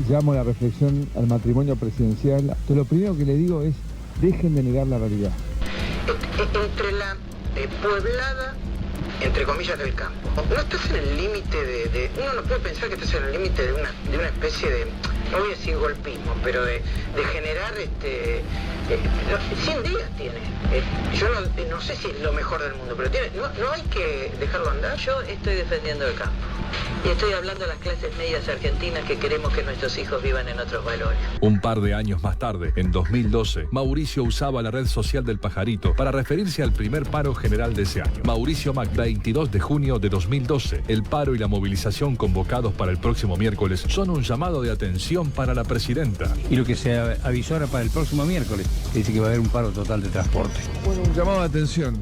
llamo a la reflexión al matrimonio presidencial. Entonces, lo primero que le digo es, dejen de negar la realidad. Entre la pueblada, entre comillas, del campo. No estás en el límite de... Uno no puede pensar que estás en el límite de una especie de... No voy a decir golpismo, pero de generar 100 días tiene. Yo no sé si es lo mejor del mundo, pero no hay que dejarlo andar. Yo estoy defendiendo el campo. Y estoy hablando a las clases medias argentinas que queremos que nuestros hijos vivan en otros valores. Un par de años más tarde, en 2012, Mauricio usaba la red social del Pajarito para referirse al primer paro general de ese año. Mauricio Macri, 22 de junio de 2012. El paro y la movilización convocados para el próximo miércoles son un llamado de atención para la presidenta. Y lo que se avisó ahora para el próximo miércoles, dice que va a haber un paro total de transporte. Bueno, un llamado de atención.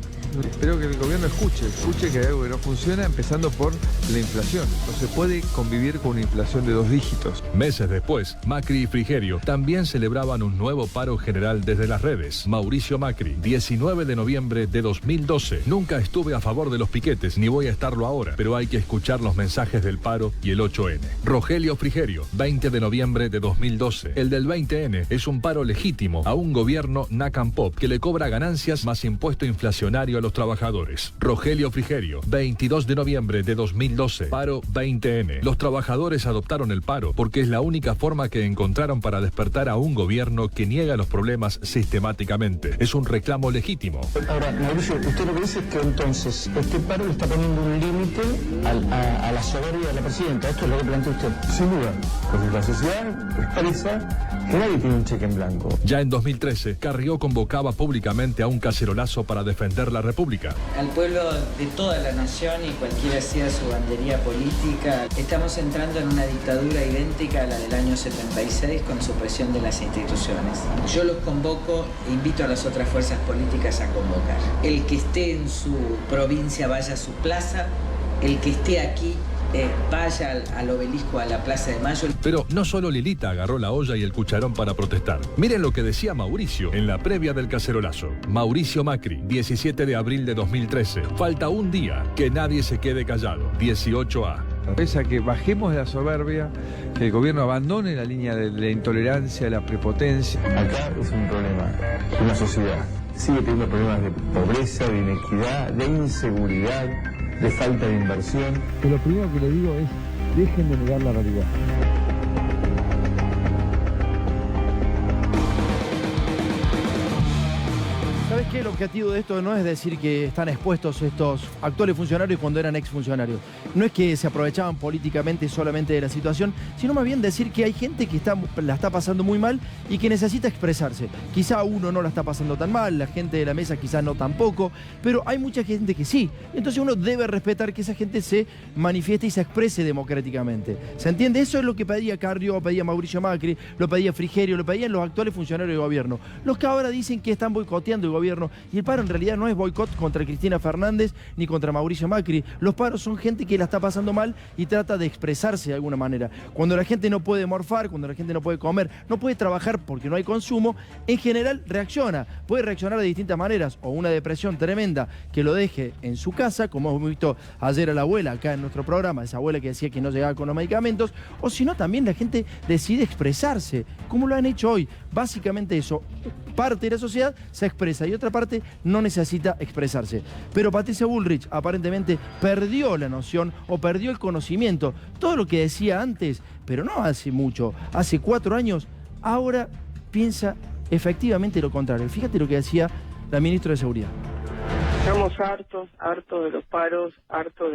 Espero que el gobierno escuche que hay algo que no funciona, empezando por la inflación. No se puede convivir con una inflación de 2 dígitos. Meses después, Macri y Frigerio también celebraban un nuevo paro general desde las redes. Mauricio Macri, 19 de noviembre de 2012. Nunca estuve a favor de los piquetes, ni voy a estarlo ahora, pero hay que escuchar los mensajes del paro y el 8N. Rogelio Frigerio, 20 de noviembre de 2012. El del 20N es un paro legítimo a un gobierno Nacan Pop que le cobra ganancias más impuesto inflacionario a los trabajadores. Rogelio Frigerio, 22 de noviembre de 2012. Paro 20N. Los trabajadores adoptaron el paro porque es la única forma que encontraron para despertar a un gobierno que niega los problemas sistemáticamente. Es un reclamo legítimo. Ahora, Mauricio, usted lo que dice es que entonces este paro le está poniendo un límite a la soberbia de la presidenta. Esto es lo que plantea usted. Sin duda, porque la sociedad expresa que nadie tiene un cheque en blanco. Ya en 2013, Carrió convocaba públicamente a un cacerolazo para defender la República. Al pueblo de toda la nación y cualquiera sea su bandería política, estamos entrando en una dictadura idéntica a la del año 76 con supresión de las instituciones. Yo los convoco e invito a las otras fuerzas políticas a convocar. El que esté en su provincia vaya a su plaza, el que esté aquí vaya al obelisco, a la Plaza de Mayo. Pero no solo Lilita agarró la olla y el cucharón para protestar. Miren lo que decía Mauricio en la previa del cacerolazo. Mauricio Macri, 17 de abril de 2013. Falta un día, que nadie se quede callado. 18A. Pese a que bajemos de la soberbia, que el gobierno abandone la línea de la intolerancia, de la prepotencia. Acá es un problema. Una sociedad sigue teniendo problemas de pobreza, de inequidad, de inseguridad, de falta de inversión. Pero lo primero que le digo es, dejen de negar la realidad. ¿Sabes qué? El objetivo de esto no es decir que están expuestos estos actuales funcionarios cuando eran exfuncionarios. No es que se aprovechaban políticamente solamente de la situación, sino más bien decir que hay gente que la está pasando muy mal y que necesita expresarse. Quizá uno no la está pasando tan mal, la gente de la mesa quizá no tampoco, pero hay mucha gente que sí. Entonces uno debe respetar que esa gente se manifieste y se exprese democráticamente. ¿Se entiende? Eso es lo que pedía Carrió, lo pedía Mauricio Macri, lo pedía Frigerio, lo pedían los actuales funcionarios de gobierno. Los que ahora dicen que están boicoteando el gobierno. Y el paro en realidad no es boicot contra Cristina Fernández ni contra Mauricio Macri. Los paros son gente que la está pasando mal y trata de expresarse de alguna manera. Cuando la gente no puede morfar, cuando la gente no puede comer, no puede trabajar porque no hay consumo, en general reacciona. Puede reaccionar de distintas maneras, o una depresión tremenda que lo deje en su casa, como hemos visto ayer a la abuela acá en nuestro programa, esa abuela que decía que no llegaba con los medicamentos, o si no también la gente decide expresarse, como lo han hecho hoy. Básicamente eso, parte de la sociedad se expresa y otra parte no necesita expresarse. Pero Patricia Bullrich aparentemente perdió la noción o perdió el conocimiento. Todo lo que decía antes, pero no hace mucho, hace 4 años, ahora piensa efectivamente lo contrario. Fíjate lo que decía la ministra de Seguridad. Estamos hartos de los paros, hartos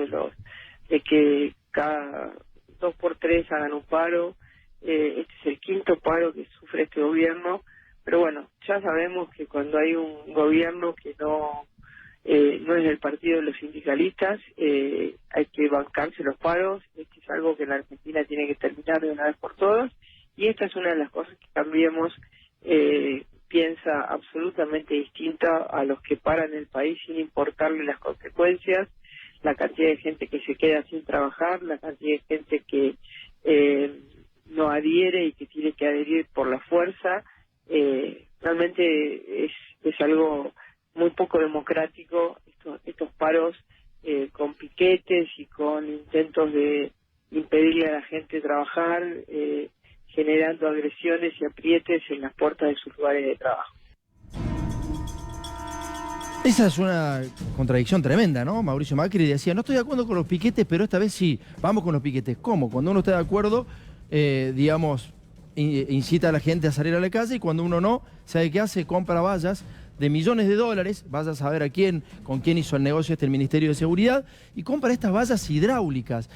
de que cada 2 por 3 hagan un paro. Este es el 5º paro que sufre este gobierno, pero bueno, ya sabemos que cuando hay un gobierno que no es del partido de los sindicalistas, hay que bancarse los paros. Este es algo que en la Argentina tiene que terminar de una vez por todas, y esta es una de las cosas que Cambiemos piensa absolutamente distinta a los que paran el país sin importarle las consecuencias, la cantidad de gente que se queda sin trabajar, la cantidad de gente que no adhiere y que tiene que adherir por la fuerza. Realmente es algo muy poco democrático, estos paros con piquetes y con intentos de impedirle a la gente trabajar. generando agresiones y aprietes en las puertas de sus lugares de trabajo. Esa es una contradicción tremenda, ¿no? Mauricio Macri decía, no estoy de acuerdo con los piquetes, pero esta vez sí, vamos con los piquetes. ¿Cómo? Cuando uno está de acuerdo, digamos, incita a la gente a salir a la calle, y cuando uno no, ¿sabe qué hace? Compra vallas de millones de dólares, vaya a saber a quién, con quién hizo el negocio el Ministerio de Seguridad, y compra estas vallas hidráulicas.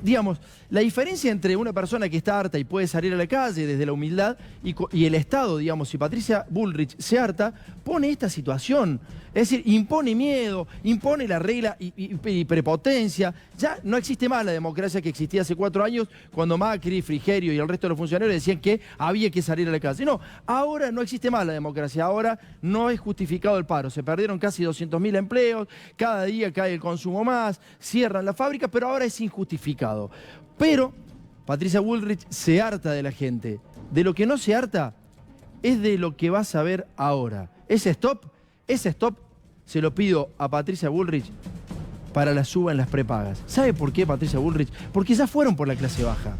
Digamos, la diferencia entre una persona que está harta y puede salir a la calle desde la humildad y el Estado, digamos, si Patricia Bullrich se harta, pone esta situación. Es decir, impone miedo, impone la regla y prepotencia. Ya no existe más la democracia que existía hace 4 años, cuando Macri, Frigerio y el resto de los funcionarios decían que había que salir a la calle. No, ahora no existe más la democracia, ahora no es justificado el paro. Se perdieron casi 200.000 empleos, cada día cae el consumo más, cierran las fábricas, pero ahora es injustificado. Pero Patricia Bullrich se harta de la gente. De lo que no se harta es de lo que vas a ver ahora. Ese stop se lo pido a Patricia Bullrich para la suba en las prepagas. ¿Sabe por qué, Patricia Bullrich? Porque ya fueron por la clase baja.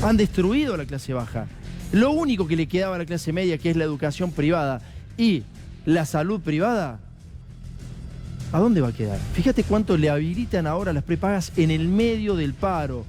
Han destruido la clase baja. Lo único que le quedaba a la clase media, que es la educación privada y la salud privada, ¿a dónde va a quedar? Fíjate cuánto le habilitan ahora las prepagas en el medio del paro.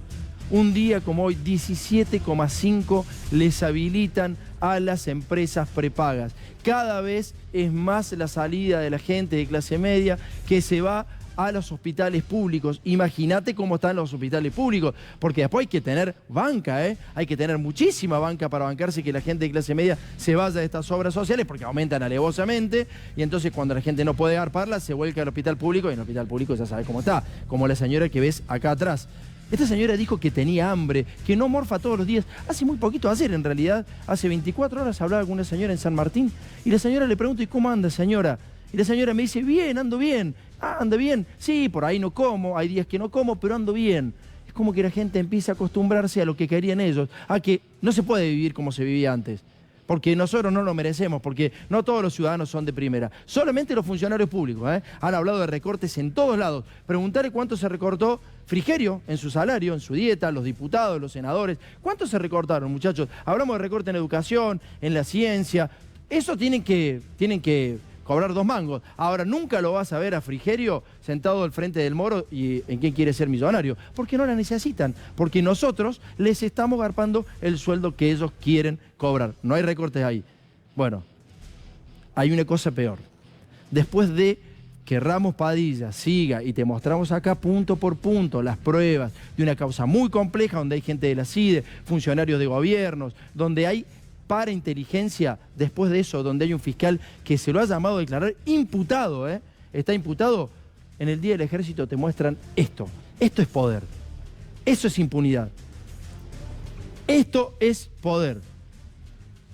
Un día como hoy, 17,5 les habilitan a las empresas prepagas. Cada vez es más la salida de la gente de clase media que se va a los hospitales públicos. Imagínate cómo están los hospitales públicos, porque después hay que tener banca, hay que tener muchísima banca para bancarse que la gente de clase media se vaya de estas obras sociales, porque aumentan alevosamente, y entonces cuando la gente no puede agarparla, se vuelca al hospital público, y en el hospital público ya sabes cómo está, como la señora que ves acá atrás. Esta señora dijo que tenía hambre, que no morfa todos los días. Hace muy poquito, ayer en realidad, hace 24 horas hablaba con una señora en San Martín, y la señora le pregunta, ¿y cómo anda, señora? Y la señora me dice, bien, ando bien. Ah, anda bien. Sí, por ahí no como, hay días que no como, pero ando bien. Es como que la gente empieza a acostumbrarse a lo que querían ellos, a que no se puede vivir como se vivía antes. Porque nosotros no lo merecemos, porque no todos los ciudadanos son de primera. Solamente los funcionarios públicos, han hablado de recortes en todos lados. Preguntarle cuánto se recortó Frigerio en su salario, en su dieta, los diputados, los senadores. ¿Cuánto se recortaron, muchachos? Hablamos de recorte en educación, en la ciencia. Eso tienen que cobrar 2 mangos. Ahora, nunca lo vas a ver a Frigerio sentado al frente del Moro y en quién quiere ser millonario. Porque no la necesitan. Porque nosotros les estamos garpando el sueldo que ellos quieren cobrar. No hay recortes ahí. Bueno, hay una cosa peor. Después de que Ramos Padilla siga y te mostramos acá punto por punto las pruebas de una causa muy compleja donde hay gente de la CIDE, funcionarios de gobiernos, donde hay para inteligencia, después de eso, donde hay un fiscal que se lo ha llamado a declarar imputado, está imputado, en el Día del Ejército te muestran esto. Esto es poder. Eso es impunidad. Esto es poder.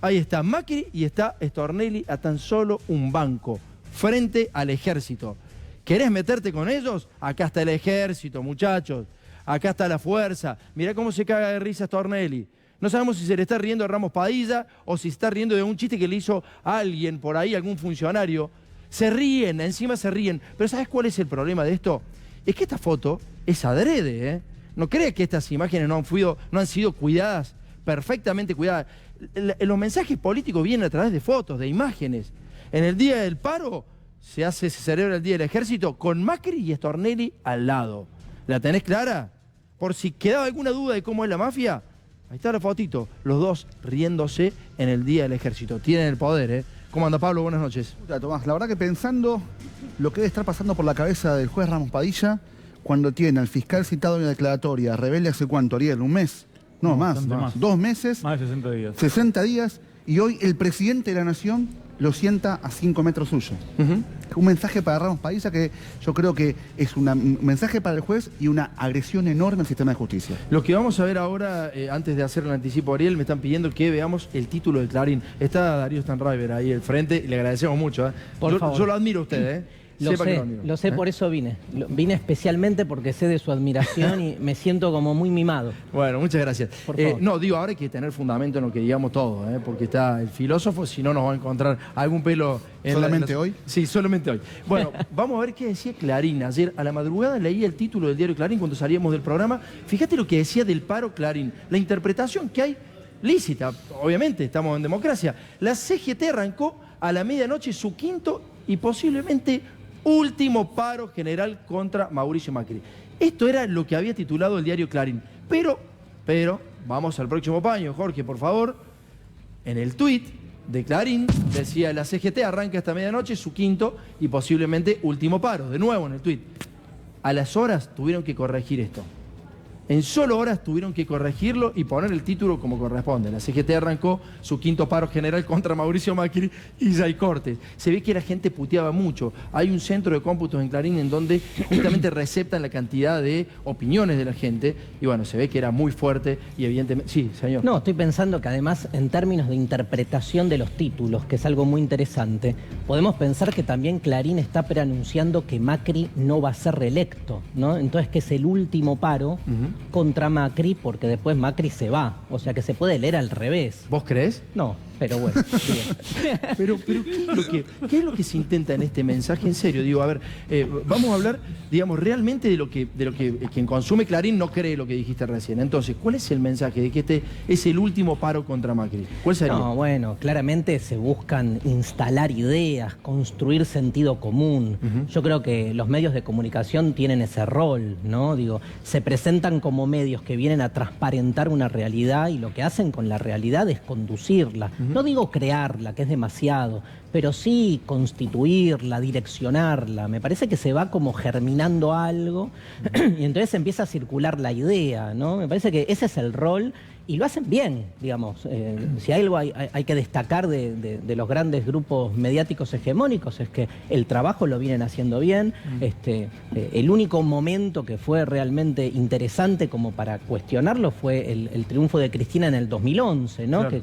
Ahí está Macri y está Stornelli a tan solo un banco, frente al ejército. ¿Querés meterte con ellos? Acá está el ejército, muchachos. Acá está la fuerza. Mirá cómo se caga de risa Stornelli. No sabemos si se le está riendo a Ramos Padilla o si está riendo de un chiste que le hizo a alguien por ahí, algún funcionario. Se ríen, encima se ríen. Pero ¿sabes cuál es el problema de esto? Es que esta foto es adrede, ¿No crees que estas imágenes no han sido cuidadas, perfectamente cuidadas? Los mensajes políticos vienen a través de fotos, de imágenes. En el día del paro se celebra el Día del Ejército con Macri y Stornelli al lado. ¿La tenés clara? Por si quedaba alguna duda de cómo es la mafia, ahí está la fotito, los dos riéndose en el Día del Ejército. Tienen el poder, ¿Cómo anda, Pablo? Buenas noches. Hola, Tomás. La verdad que pensando lo que debe estar pasando por la cabeza del juez Ramos Padilla cuando tiene al fiscal citado en la declaratoria, rebelde hace cuánto, Ariel, ¿un mes? No, más. 2 meses. Más de 60 días. 60 días, y hoy el presidente de la Nación lo sienta a 5 metros suyo. Un mensaje para Ramos Padilla que yo creo que es un mensaje para el juez y una agresión enorme al sistema de justicia. Lo que vamos a ver ahora, antes de hacer el anticipo, Ariel, me están pidiendo que veamos el título de Clarín. Está Darío Stanraiver ahí al frente y le agradecemos mucho. Por favor. Yo lo admiro a usted, Lo sé, por eso vine. Vine especialmente porque sé de su admiración y me siento como muy mimado. Bueno, muchas gracias. No, digo, ahora hay que tener fundamento en lo que digamos todo, porque está el filósofo, si no nos va a encontrar algún pelo... ¿Solamente hoy? Sí, solamente hoy. Bueno, vamos a ver qué decía Clarín. Ayer a la madrugada leí el título del diario Clarín cuando salíamos del programa. Fíjate lo que decía del paro Clarín, la interpretación que hay lícita, obviamente, estamos en democracia. La CGT arrancó a la medianoche su quinto y posiblemente último paro general contra Mauricio Macri. Esto era lo que había titulado el diario Clarín. Pero, vamos al próximo paño, Jorge, por favor. En el tuit de Clarín decía: la CGT arranca esta medianoche su quinto y posiblemente último paro. De nuevo en el tuit. A las horas tuvieron que corregir esto. En solo horas tuvieron que corregirlo y poner el título como corresponde. La CGT arrancó su quinto paro general contra Mauricio Macri y ya hay cortes. Se ve que la gente puteaba mucho. Hay un centro de cómputos en Clarín en donde justamente receptan la cantidad de opiniones de la gente. Y bueno, se ve que era muy fuerte y evidentemente... Sí, señor. No, estoy pensando que además en términos de interpretación de los títulos, que es algo muy interesante, podemos pensar que también Clarín está preanunciando que Macri no va a ser reelecto, ¿no? Entonces que es el último paro contra Macri, porque después Macri se va. O sea que se puede leer al revés. ¿Vos creés? No, pero bueno. Pero ¿qué es lo que se intenta en este mensaje? En serio, digo, a ver, vamos a hablar, digamos, realmente de lo que quien consume Clarín no cree lo que dijiste recién. Entonces, ¿cuál es el mensaje de que este es el último paro contra Macri? ¿Cuál sería? No, bueno, claramente se buscan instalar ideas, construir sentido común. Yo creo que los medios de comunicación tienen ese rol, ¿no? Digo, se presentan como medios que vienen a transparentar una realidad y lo que hacen con la realidad es conducirla. No digo crearla, que es demasiado, pero sí constituirla, direccionarla. Me parece que se va como germinando algo y entonces empieza a circular la idea, ¿no? Me parece que ese es el rol y lo hacen bien, digamos. Si algo hay que destacar de los grandes grupos mediáticos hegemónicos es que el trabajo lo vienen haciendo bien. El único momento que fue realmente interesante como para cuestionarlo fue el triunfo de Cristina en el 2011, ¿no? Claro. Que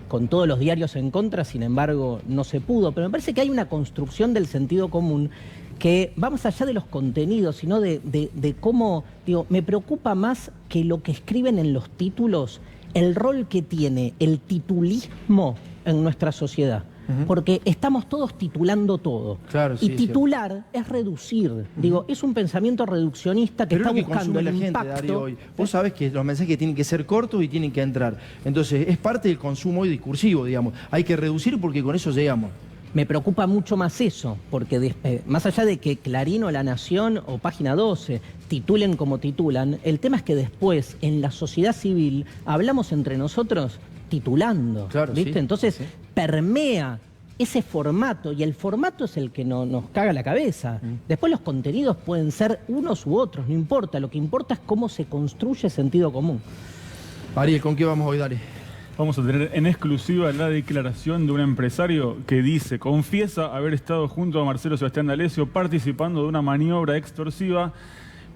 con todos los diarios en contra, sin embargo, no se pudo. Pero me parece que hay una construcción del sentido común que va más allá de los contenidos, sino de cómo, digo, me preocupa más que lo que escriben en los títulos, el rol que tiene el titulismo en nuestra sociedad. Porque estamos todos titulando todo. Claro, y sí, titular es reducir. Digo, es un pensamiento reduccionista que está buscando el impacto. Darío, hoy. Vos sabés que los mensajes tienen que ser cortos y tienen que entrar. Entonces, es parte del consumo hoy discursivo, digamos. Hay que reducir porque con eso llegamos. Me preocupa mucho más eso, porque más allá de que Clarín o La Nación o Página 12 titulen como titulan, el tema es que después, en la sociedad civil, hablamos entre nosotros titulando, claro, ¿viste? Sí, entonces sí. Permea ese formato y el formato es el que nos caga la cabeza. Después los contenidos pueden ser unos u otros, no importa. Lo que importa es cómo se construye sentido común. Ariel, ¿con qué vamos hoy? Dale. Vamos a tener en exclusiva la declaración de un empresario que dice, confiesa haber estado junto a Marcelo Sebastián D'Alessio participando de una maniobra extorsiva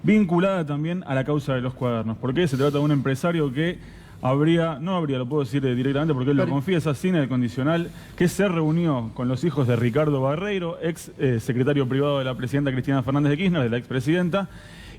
vinculada también a la causa de los cuadernos. ¿Por qué? Se trata de un empresario que lo puedo decir directamente porque él lo confiesa sin el condicional, que se reunió con los hijos de Ricardo Barreiro, ex secretario privado de la presidenta Cristina Fernández de Kirchner, de la expresidenta,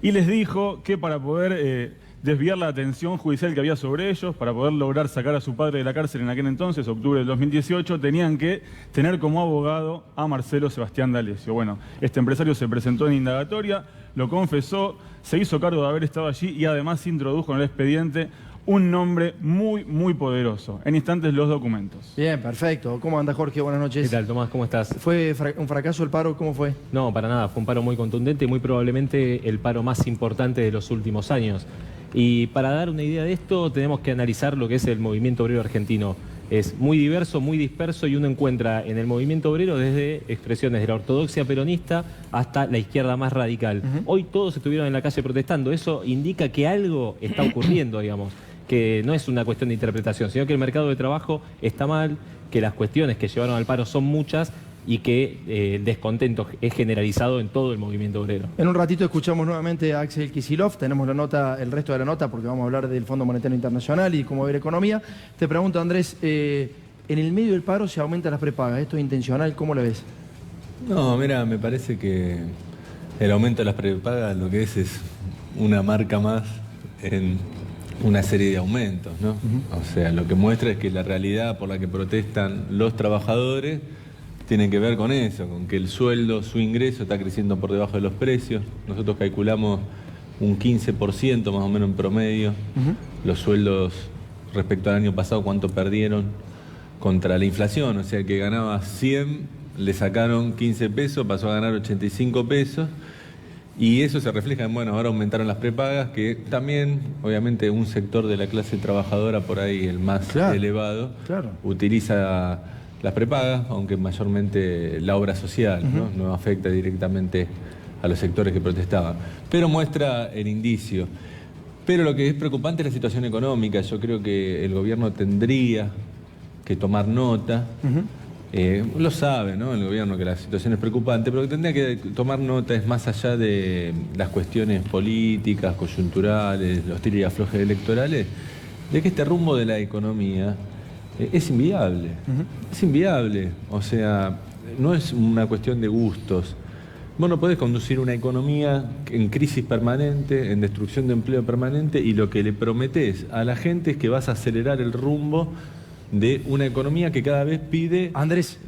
y les dijo que para poder desviar la atención judicial que había sobre ellos, para poder lograr sacar a su padre de la cárcel en aquel entonces, octubre del 2018, tenían que tener como abogado a Marcelo Sebastián D'Alessio. Bueno, este empresario se presentó en indagatoria, lo confesó, se hizo cargo de haber estado allí y además introdujo en el expediente un nombre muy, muy poderoso. En instantes los documentos. Bien, perfecto. ¿Cómo anda, Jorge? Buenas noches. ¿Qué tal, Tomás? ¿Cómo estás? ¿Fue un fracaso el paro? ¿Cómo fue? No, para nada. Fue un paro muy contundente y muy probablemente el paro más importante de los últimos años. Y para dar una idea de esto, tenemos que analizar lo que es el movimiento obrero argentino. Es muy diverso, muy disperso y uno encuentra en el movimiento obrero desde expresiones de la ortodoxia peronista hasta la izquierda más radical. Hoy todos estuvieron en la calle protestando. Eso indica que algo está ocurriendo, digamos. Que no es una cuestión de interpretación, sino que el mercado de trabajo está mal, que las cuestiones que llevaron al paro son muchas y que el descontento es generalizado en todo el movimiento obrero. En un ratito escuchamos nuevamente a Axel Kicillof, tenemos la nota, el resto de la nota, porque vamos a hablar del Fondo Monetario Internacional y cómo ver economía. Te pregunto, Andrés, en el medio del paro se aumentan las prepagas, ¿esto es intencional? ¿Cómo lo ves? No, mira, me parece que el aumento de las prepagas lo que es una marca más en una serie de aumentos, ¿no? O sea, lo que muestra es que la realidad por la que protestan los trabajadores tiene que ver con eso, con que el sueldo, su ingreso está creciendo por debajo de los precios. Nosotros calculamos un 15% más o menos en promedio. Los sueldos respecto al año pasado, cuánto perdieron contra la inflación. O sea, que ganaba 100, le sacaron 15 pesos, pasó a ganar 85 pesos. Y eso se refleja en, bueno, ahora aumentaron las prepagas, que también, obviamente, un sector de la clase trabajadora, por ahí el más elevado, utiliza las prepagas, aunque mayormente la obra social, ¿no? No afecta directamente a los sectores que protestaban. Pero muestra el indicio. Pero lo que es preocupante es la situación económica. Yo creo que el gobierno tendría que tomar nota. Lo sabe, ¿no?, el gobierno, que la situación es preocupante, pero lo que tendría que tomar nota es, más allá de las cuestiones políticas, coyunturales, los tiros y aflojes electorales, de que este rumbo de la economía es inviable. Es inviable. O sea, no es una cuestión de gustos. Vos no podés conducir una economía en crisis permanente, en destrucción de empleo permanente, y lo que le prometés a la gente es que vas a acelerar el rumbo de una economía que cada vez pide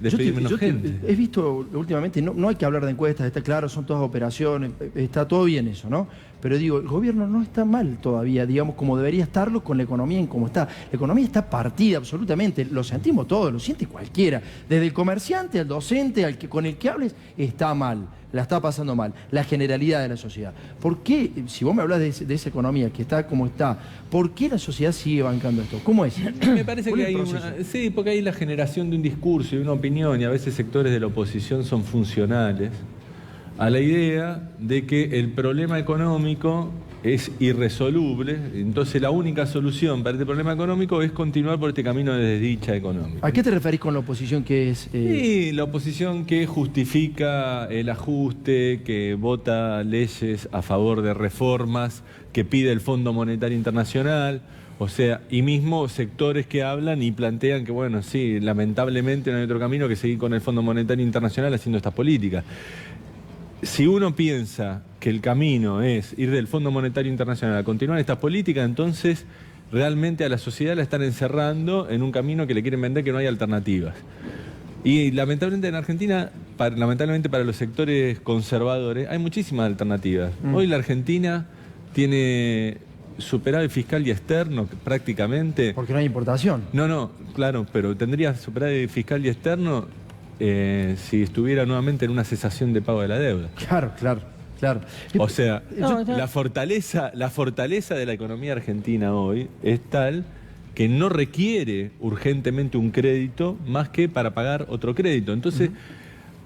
despedir menos gente. He visto últimamente, no hay que hablar de encuestas, está claro, son todas operaciones, está todo bien eso, ¿no? Pero digo, el gobierno no está mal todavía, digamos, como debería estarlo con la economía en cómo está. La economía está partida absolutamente, lo sentimos todos, lo siente cualquiera. Desde el comerciante, al docente, al que con el que hables, está mal, la está pasando mal, la generalidad de la sociedad. ¿Por qué, si vos me hablas de esa economía que está como está, por qué la sociedad sigue bancando esto? ¿Cómo es? Me parece que hay sí, porque hay la generación de un discurso y una opinión, y a veces sectores de la oposición son funcionales a la idea de que el problema económico es irresoluble, entonces la única solución para este problema económico es continuar por este camino de desdicha económica. ¿A qué te referís con la oposición que es...? Sí, la oposición que justifica el ajuste, que vota leyes a favor de reformas, que pide el Fondo Monetario Internacional, o sea, y mismo sectores que hablan y plantean que, bueno, sí, lamentablemente no hay otro camino que seguir con el Fondo Monetario Internacional haciendo estas políticas. Si uno piensa que el camino es ir del Fondo Monetario Internacional a continuar estas políticas, entonces realmente a la sociedad la están encerrando en un camino que le quieren vender, que no hay alternativas. Y lamentablemente en Argentina, lamentablemente para los sectores conservadores, hay muchísimas alternativas. Hoy la Argentina tiene superávit fiscal y externo prácticamente. Porque no hay importación. No, claro, pero tendría superávit fiscal y externo si estuviera nuevamente en una cesación de pago de la deuda. Claro. O sea, la fortaleza de la economía argentina hoy es tal que no requiere urgentemente un crédito más que para pagar otro crédito. Entonces,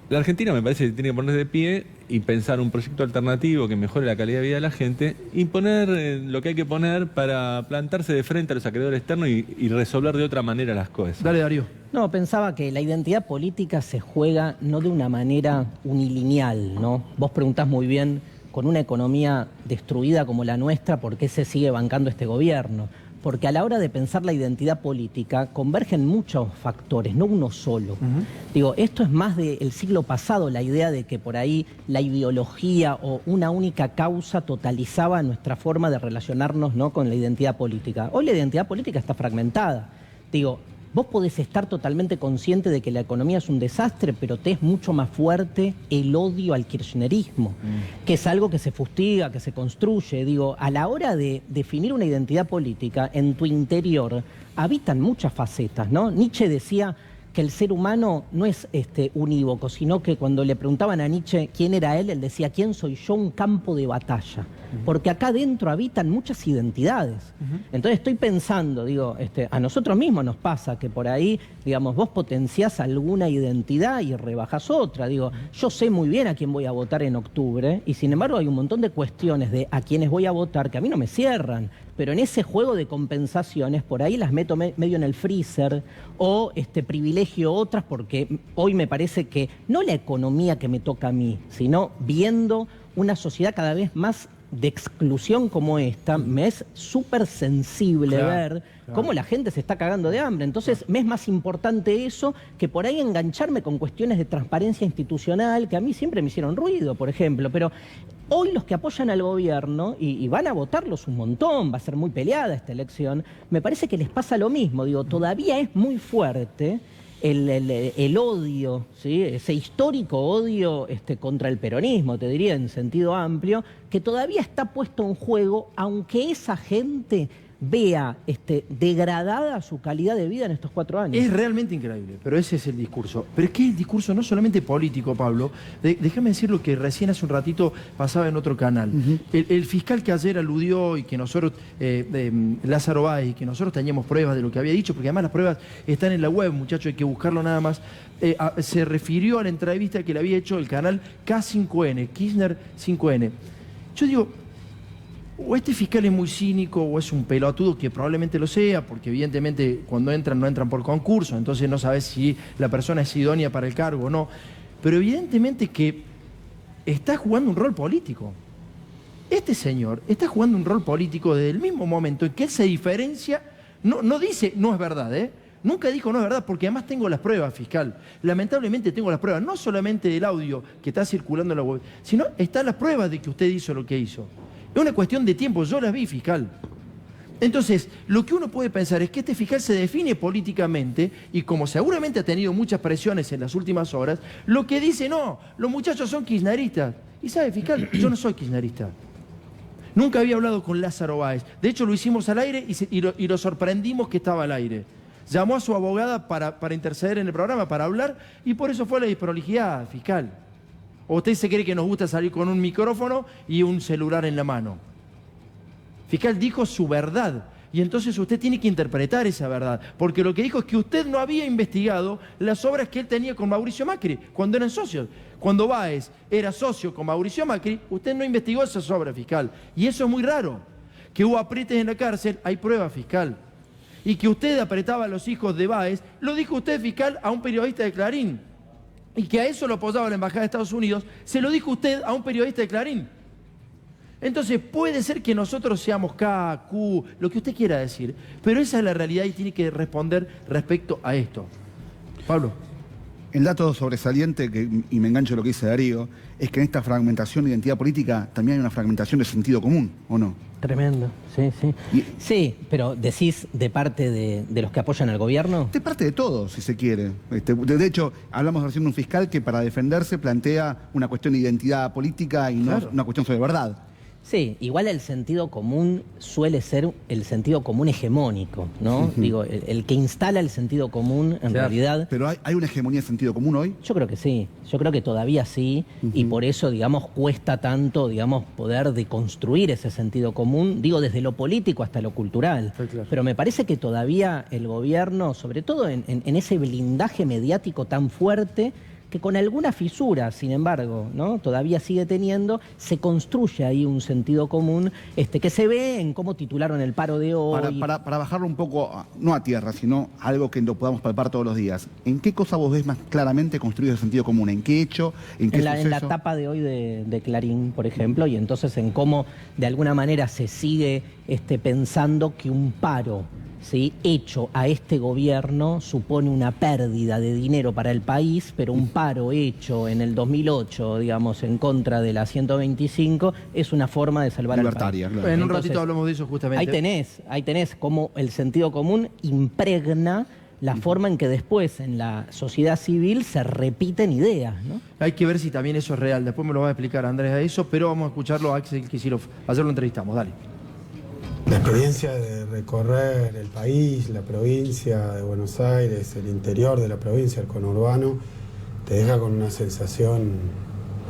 la Argentina me parece que tiene que ponerse de pie y pensar un proyecto alternativo que mejore la calidad de vida de la gente y poner lo que hay que poner para plantarse de frente a los acreedores externos y resolver de otra manera las cosas. Dale, Darío. No, pensaba que la identidad política se juega no de una manera unilineal, ¿no? Vos preguntás muy bien, con una economía destruida como la nuestra, ¿por qué se sigue bancando este gobierno? Porque a la hora de pensar la identidad política convergen muchos factores, no uno solo. Digo, esto es más del siglo pasado, la idea de que por ahí la ideología o una única causa totalizaba nuestra forma de relacionarnos, ¿no?, con la identidad política. Hoy la identidad política está fragmentada. Digo, vos podés estar totalmente consciente de que la economía es un desastre, pero te es mucho más fuerte el odio al kirchnerismo, que es algo que se fustiga, que se construye. Digo, a la hora de definir una identidad política, en tu interior habitan muchas facetas, ¿no? Nietzsche decía que el ser humano no es unívoco, sino que cuando le preguntaban a Nietzsche quién era él decía, ¿quién soy yo? Un campo de batalla. Porque acá dentro habitan muchas identidades. Entonces estoy pensando, digo, a nosotros mismos nos pasa que por ahí, digamos, vos potenciás alguna identidad y rebajás otra. Digo, yo sé muy bien a quién voy a votar en octubre y sin embargo hay un montón de cuestiones de a quiénes voy a votar que a mí no me cierran. Pero en ese juego de compensaciones, por ahí las meto medio en el freezer o privilegio otras porque hoy me parece que no la economía que me toca a mí, sino viendo una sociedad cada vez más de exclusión como esta, me es súper sensible ver cómo la gente se está cagando de hambre. Entonces me es más importante eso que por ahí engancharme con cuestiones de transparencia institucional que a mí siempre me hicieron ruido, por ejemplo. Pero hoy los que apoyan al gobierno, y van a votarlos un montón, va a ser muy peleada esta elección, me parece que les pasa lo mismo. Digo, todavía es muy fuerte el odio, ¿sí?, ese histórico odio contra el peronismo, te diría en sentido amplio, que todavía está puesto en juego, aunque esa gente vea degradada su calidad de vida en estos 4 años. Es realmente increíble, pero ese es el discurso. Pero es que el discurso no solamente político, Pablo. Déjame decir lo que recién hace un ratito pasaba en otro canal. El fiscal que ayer aludió y que nosotros, Lázaro Báez, y que nosotros teníamos pruebas de lo que había dicho, porque además las pruebas están en la web, muchachos, hay que buscarlo nada más, se refirió a la entrevista que le había hecho el canal K5N, Kirchner 5N. Yo digo, o este fiscal es muy cínico o es un pelotudo, que probablemente lo sea, porque evidentemente cuando entran no entran por concurso, entonces no sabes si la persona es idónea para el cargo o no. Pero evidentemente que está jugando un rol político. Este señor está jugando un rol político desde el mismo momento en que él se diferencia, no dice no es verdad, nunca dijo no es verdad, porque además tengo las pruebas, fiscal. Lamentablemente tengo las pruebas, no solamente del audio que está circulando en la web, sino están las pruebas de que usted hizo lo que hizo. Es una cuestión de tiempo, yo las vi, fiscal. Entonces, lo que uno puede pensar es que este fiscal se define políticamente y como seguramente ha tenido muchas presiones en las últimas horas, lo que dice, no, los muchachos son kirchneristas. Y sabe, fiscal, yo no soy kirchnerista. Nunca había hablado con Lázaro Báez. De hecho, lo hicimos al aire y lo sorprendimos que estaba al aire. Llamó a su abogada para interceder en el programa, para hablar, y por eso fue la desprolijidad, fiscal. ¿O usted se cree que nos gusta salir con un micrófono y un celular en la mano? Fiscal dijo su verdad, y entonces usted tiene que interpretar esa verdad, porque lo que dijo es que usted no había investigado las obras que él tenía con Mauricio Macri, cuando eran socios. Cuando Báez era socio con Mauricio Macri, usted no investigó esas obras, fiscal. Y eso es muy raro. Que hubo aprietes en la cárcel, hay pruebas, fiscal. Y que usted apretaba a los hijos de Báez, lo dijo usted, fiscal, a un periodista de Clarín. Y que a eso lo apoyaba la Embajada de Estados Unidos, se lo dijo usted a un periodista de Clarín. Entonces puede ser que nosotros seamos K, Q, lo que usted quiera decir, pero esa es la realidad y tiene que responder respecto a esto. Pablo. El dato sobresaliente, y me engancho a lo que dice Darío, es que en esta fragmentación de identidad política también hay una fragmentación de sentido común, ¿o no? Tremendo, sí. Sí, pero decís de parte de los que apoyan al gobierno. De parte de todos, si se quiere. De hecho, hablamos recién de un fiscal que para defenderse plantea una cuestión de identidad política y no una cuestión sobre verdad. Sí, igual el sentido común suele ser el sentido común hegemónico, ¿no? Digo, el que instala el sentido común en realidad... ¿Pero hay una hegemonía de sentido común hoy? Yo creo que sí, yo creo que todavía sí, y por eso, digamos, cuesta tanto, digamos, poder deconstruir ese sentido común, digo, desde lo político hasta lo cultural. Claro. Pero me parece que todavía el gobierno, sobre todo en ese blindaje mediático tan fuerte, que con alguna fisura, sin embargo, ¿no? Todavía sigue teniendo, se construye ahí un sentido común que se ve en cómo titularon el paro de hoy. Para bajarlo un poco, no a tierra, sino algo que lo podamos palpar todos los días. ¿En qué cosa vos ves más claramente construido el sentido común? ¿En qué hecho? ¿En qué suceso? En la tapa de hoy de Clarín, por ejemplo, y entonces en cómo de alguna manera se sigue pensando que un paro, ¿sí?, hecho a este gobierno supone una pérdida de dinero para el país, pero un paro hecho en el 2008, digamos, en contra de la 125, es una forma de salvar al país. Claro. En un ratito hablamos de eso justamente. Ahí tenés cómo el sentido común impregna la forma en que después en la sociedad civil se repiten ideas, ¿no? Hay que ver si también eso es real. Después me lo va a explicar Andrés a eso, pero vamos a escucharlo a Axel Kicillof. Ayer lo entrevistamos, dale. La experiencia de recorrer el país, la provincia de Buenos Aires, el interior de la provincia, el conurbano, te deja con una sensación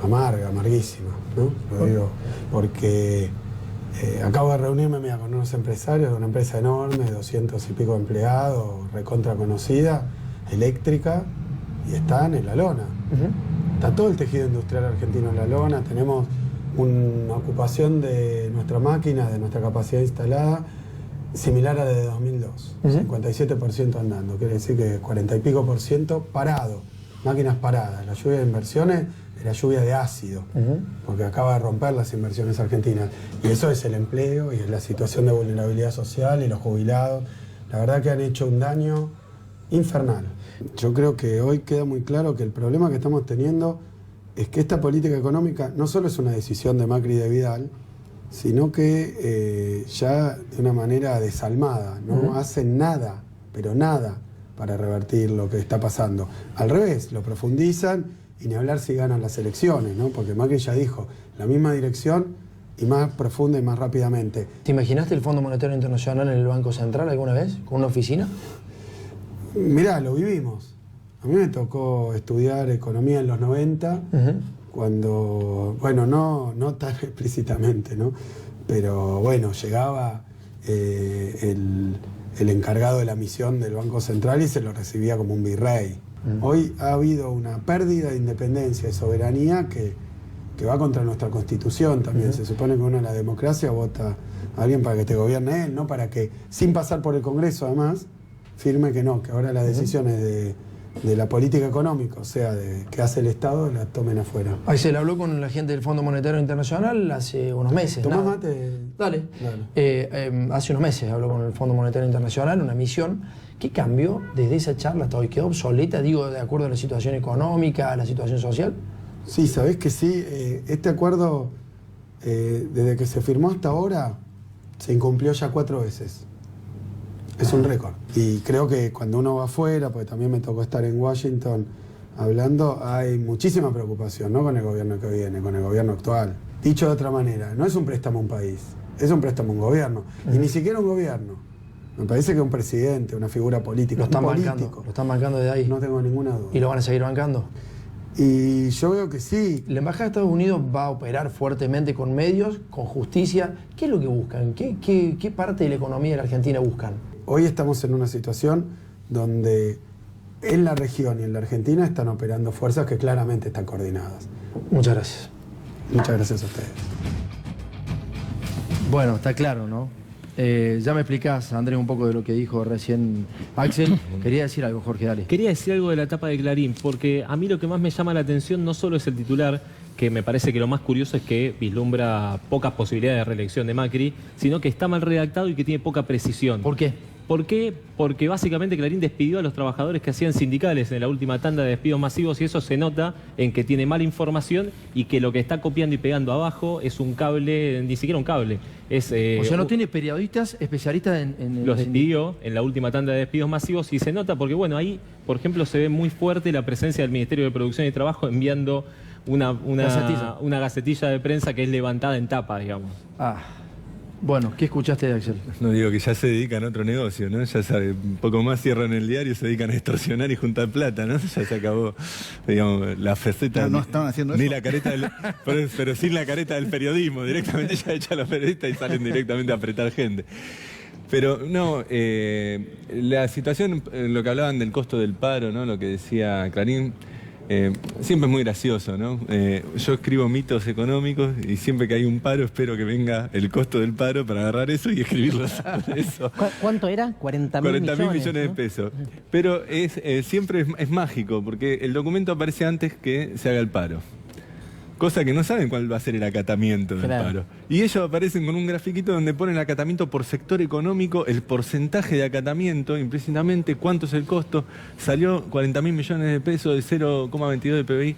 amarga, amarguísima, ¿no? Lo digo porque acabo de reunirme con unos empresarios de una empresa enorme, 200 y pico empleados, recontra conocida, eléctrica, y están en la lona. Está todo el tejido industrial argentino en la lona, tenemos una ocupación de nuestra máquina, de nuestra capacidad instalada, similar a la de 2002, 57% andando, quiere decir que 40 y pico % parado, máquinas paradas. La lluvia de inversiones es la lluvia de ácido, porque acaba de romper las inversiones argentinas, y eso es el empleo y es la situación de vulnerabilidad social y los jubilados. La verdad que han hecho un daño infernal. Yo creo que hoy queda muy claro que el problema que estamos teniendo es que esta política económica no solo es una decisión de Macri y de Vidal, sino que ya de una manera desalmada, no hacen nada, pero nada, para revertir lo que está pasando. Al revés, lo profundizan y ni hablar si ganan las elecciones, ¿no? Porque Macri ya dijo, la misma dirección y más profunda y más rápidamente. ¿Te imaginaste el Fondo Monetario Internacional en el Banco Central alguna vez, con una oficina? Mirá, lo vivimos. A mí me tocó estudiar economía en los 90, cuando, bueno, no tan explícitamente, ¿no? Pero bueno, llegaba el encargado de la misión del Banco Central y se lo recibía como un virrey. Hoy ha habido una pérdida de independencia y soberanía que va contra nuestra Constitución también. Se supone que uno en la democracia vota a alguien para que te gobierne él, no para que, sin pasar por el Congreso además, firme que no, que ahora las decisiones de la política económica, o sea, de que hace el Estado, las tomen afuera. Ahí se le habló con la gente del Fondo Monetario Internacional hace unos meses. ¿Tomás mate? Dale. Hace unos meses habló con el Fondo Monetario Internacional, una misión. ¿Qué cambió desde esa charla hasta hoy? ¿Quedó obsoleta, digo, de acuerdo a la situación económica, a la situación social? Sí, sabés que sí. Este acuerdo, desde que se firmó hasta ahora, se incumplió ya 4 veces. Es un récord. Y creo que cuando uno va afuera, porque también me tocó estar en Washington hablando, hay muchísima preocupación, no con el gobierno que viene, con el gobierno actual. Dicho de otra manera, no es un préstamo a un país, es un préstamo a un gobierno. Y ni siquiera un gobierno. Me parece que un presidente, una figura política, lo están bancando desde ahí. No tengo ninguna duda. ¿Y lo van a seguir bancando? Y yo veo que sí. La Embajada de Estados Unidos va a operar fuertemente con medios, con justicia. ¿Qué es lo que buscan? ¿Qué parte de la economía de la Argentina buscan? Hoy estamos en una situación donde en la región y en la Argentina están operando fuerzas que claramente están coordinadas. Muchas gracias. Muchas gracias a ustedes. Bueno, está claro, ¿no? Ya me explicás, Andrés, un poco de lo que dijo recién Axel. Quería decir algo, Jorge, dale. Quería decir algo de la tapa de Clarín, porque a mí lo que más me llama la atención no solo es el titular, que me parece que lo más curioso es que vislumbra pocas posibilidades de reelección de Macri, sino que está mal redactado y que tiene poca precisión. ¿Por qué? ¿Por qué? Porque básicamente Clarín despidió a los trabajadores que hacían sindicales en la última tanda de despidos masivos y eso se nota en que tiene mala información y que lo que está copiando y pegando abajo es un cable, ni siquiera un cable. O sea, no tiene periodistas especialistas en los despidió en la última tanda de despidos masivos y se nota porque, bueno, ahí, por ejemplo, se ve muy fuerte la presencia del Ministerio de Producción y Trabajo enviando una gacetilla de prensa que es levantada en tapa, digamos. Bueno, ¿qué escuchaste de Axel? No, digo que ya se dedican a otro negocio, ¿no? Ya sabe, un poco más cierran el diario, se dedican a extorsionar y juntar plata, ¿no? Ya se acabó, digamos, la faceta. No estaban haciendo ni eso. la careta pero sin la careta del periodismo. Directamente ya echan los periodistas y salen directamente a apretar gente. Pero no, la situación, lo que hablaban del costo del paro, ¿no? Lo que decía Clarín. Siempre es muy gracioso, ¿no? Yo escribo mitos económicos y siempre que hay un paro espero que venga el costo del paro para agarrar eso y escribirlo sobre eso. ¿Cuánto era? 40.000 millones de pesos. Pero siempre es mágico porque el documento aparece antes que se haga el paro. Cosa que no saben cuál va a ser el acatamiento del paro. Y ellos aparecen con un grafiquito donde ponen el acatamiento por sector económico, el porcentaje de acatamiento, implícitamente cuánto es el costo. Salió 40.000 millones de pesos de 0,22 de PBI.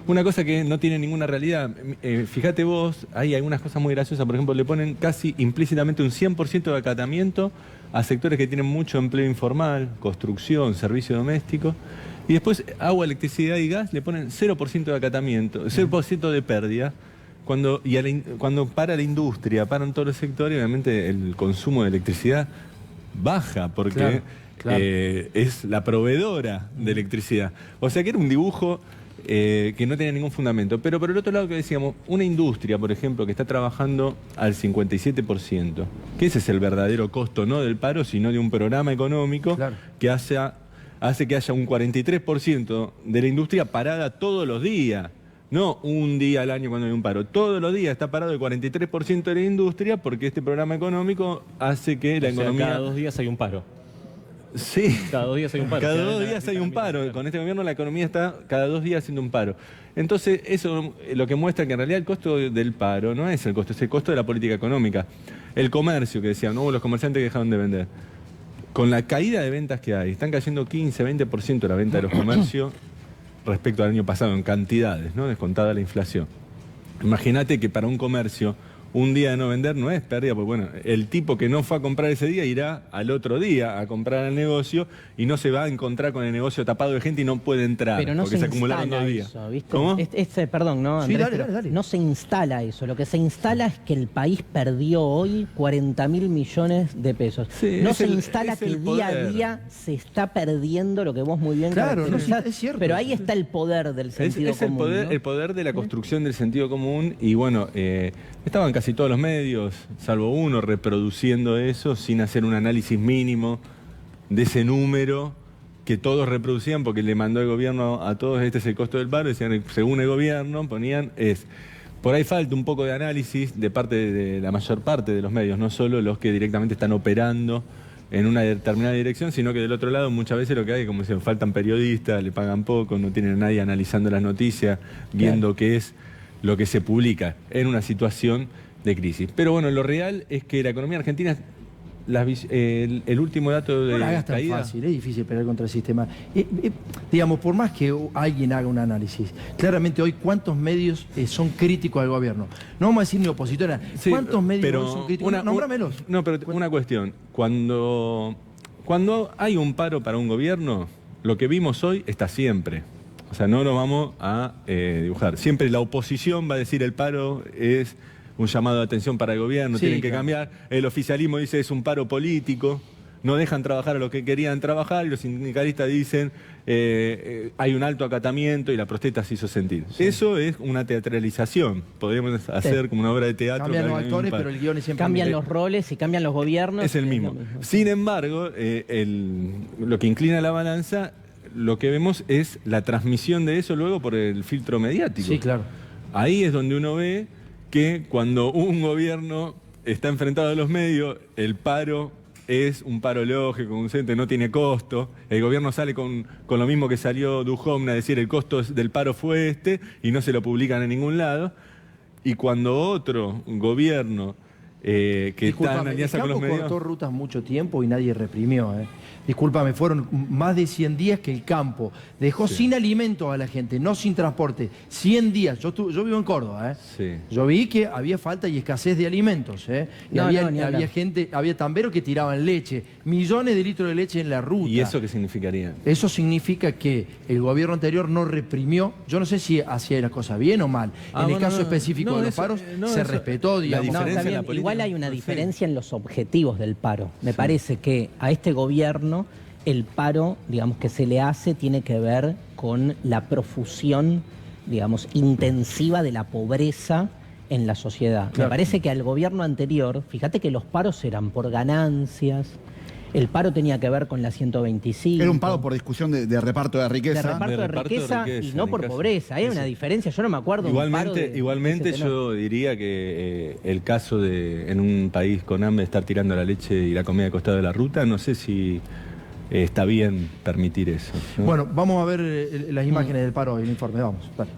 Una cosa que no tiene ninguna realidad. Fíjate vos, hay algunas cosas muy graciosas. Por ejemplo, le ponen casi implícitamente un 100% de acatamiento a sectores que tienen mucho empleo informal, construcción, servicio doméstico. Y después agua, electricidad y gas le ponen 0% de acatamiento, 0% de pérdida. Cuando para la industria, paran todos los sectores, obviamente el consumo de electricidad baja porque es la proveedora de electricidad. O sea que era un dibujo que no tenía ningún fundamento. Pero por el otro lado que decíamos, una industria, por ejemplo, que está trabajando al 57%, que ese es el verdadero costo no del paro, sino de un programa económico que hace que haya un 43% de la industria parada todos los días. No un día al año cuando hay un paro. Todos los días está parado el 43% de la industria porque este programa económico hace que la economía... Cada 2 días hay un paro. Sí. Cada 2 días hay un paro. Cada 2 días hay un paro. Con este gobierno la economía está cada 2 días haciendo un paro. Entonces eso lo que muestra que en realidad el costo del paro no es el costo, es el costo de la política económica. El comercio que decían, no, los comerciantes que dejaron de vender. Con la caída de ventas que hay, están cayendo 15-20% la venta de los comercios respecto al año pasado en cantidades, ¿no? Descontada la inflación. Imagínate que para un comercio un día de no vender no es pérdida, porque bueno, el tipo que no fue a comprar ese día irá al otro día a comprar al negocio y no se va a encontrar con el negocio tapado de gente y no puede entrar, pero no porque se acumularon 2 días. Eso, ¿viste? ¿Cómo? Perdón, ¿no, Andrés? Sí, dale. No se instala eso. Lo que se instala es que el país perdió hoy 40.000 millones de pesos. Sí, no es se el- instala es que el día a poder. día se está perdiendo lo que vos muy bien Claro, no, caracterizás. sí, es cierto. Pero ahí está el poder del sentido Es el común. poder, ¿no? el poder de la construcción del sentido común y bueno, estaban casi todos los medios, salvo uno, reproduciendo eso sin hacer un análisis mínimo de ese número que todos reproducían porque le mandó el gobierno a todos, este es el costo del paro, decían, según el gobierno, ponían, por ahí falta un poco de análisis de parte de la mayor parte de los medios, no solo los que directamente están operando en una determinada dirección, sino que del otro lado muchas veces lo que hay, como dicen, faltan periodistas, le pagan poco, no tienen a nadie analizando las noticias, viendo qué es lo que se publica en una situación de crisis. Pero bueno, lo real es que la economía argentina, el último dato de No la hagas tan caída... fácil, es difícil pelear contra el sistema. Digamos, por más que alguien haga un análisis, claramente hoy, ¿cuántos medios son críticos al gobierno? No vamos a decir ni opositora, Sí, ¿cuántos medios pero hoy son críticos? Nómbramelos. No, pero una cuestión. Cuando hay un paro para un gobierno, lo que vimos hoy está siempre. O sea, no lo vamos a dibujar. Siempre la oposición va a decir el paro es un llamado de atención para el gobierno, Sí, tienen que claro. cambiar. El oficialismo dice es un paro político, no dejan trabajar a los que querían trabajar y los sindicalistas dicen hay un alto acatamiento y la protesta se hizo sentir. Eso es una teatralización. Podríamos hacer como una obra de teatro. Cambian que los hay un actores, paro. pero el guión es siempre Cambian el mismo. los roles y cambian los gobiernos. Es el mismo. Sin embargo, lo que inclina la balanza, lo que vemos es la transmisión de eso luego por el filtro mediático. Sí, claro. Ahí es donde uno ve que cuando un gobierno está enfrentado a los medios, el paro es un paro lógico, consciente, no tiene costo. El gobierno sale con lo mismo que salió Duhovne a decir el costo del paro fue este y no se lo publican en ningún lado. Y cuando otro gobierno que está en Discúlpame, alianza el con los campo medios... cortó rutas mucho tiempo y nadie reprimió. Discúlpame, fueron más de 100 días que el campo dejó sin alimento a la gente, no sin transporte. 100 días. Yo vivo en Córdoba. Sí. Yo vi que había falta y escasez de alimentos. Y No, había, no, ni hablar. había gente, había tamberos que tiraban leche, millones de litros de leche en la ruta. ¿Y eso qué significaría? Eso significa que el gobierno anterior no reprimió. Yo no sé si hacía las cosas bien o mal. En el bueno, caso específico no, de los eso- paros, no, se eso- respetó, digamos. No, está en la bien. política, Igual hay una no sé. diferencia en los objetivos del paro. Me parece que a este gobierno el paro, digamos, que se le hace tiene que ver con la profusión, digamos, intensiva de la pobreza en la sociedad. Claro. Me parece que al gobierno anterior, fíjate que los paros eran por ganancias, el paro tenía que ver con la 125. Era un paro por discusión de reparto de riqueza. de reparto de riqueza y no por pobreza. Hay una diferencia. Yo no me acuerdo de un paro Igualmente de ese tenor. yo diría que el caso de en un país con hambre estar tirando la leche y la comida al costado de la ruta, no sé si está bien permitir eso, ¿no? Bueno, vamos a ver las imágenes del paro y el informe. Vamos, dale.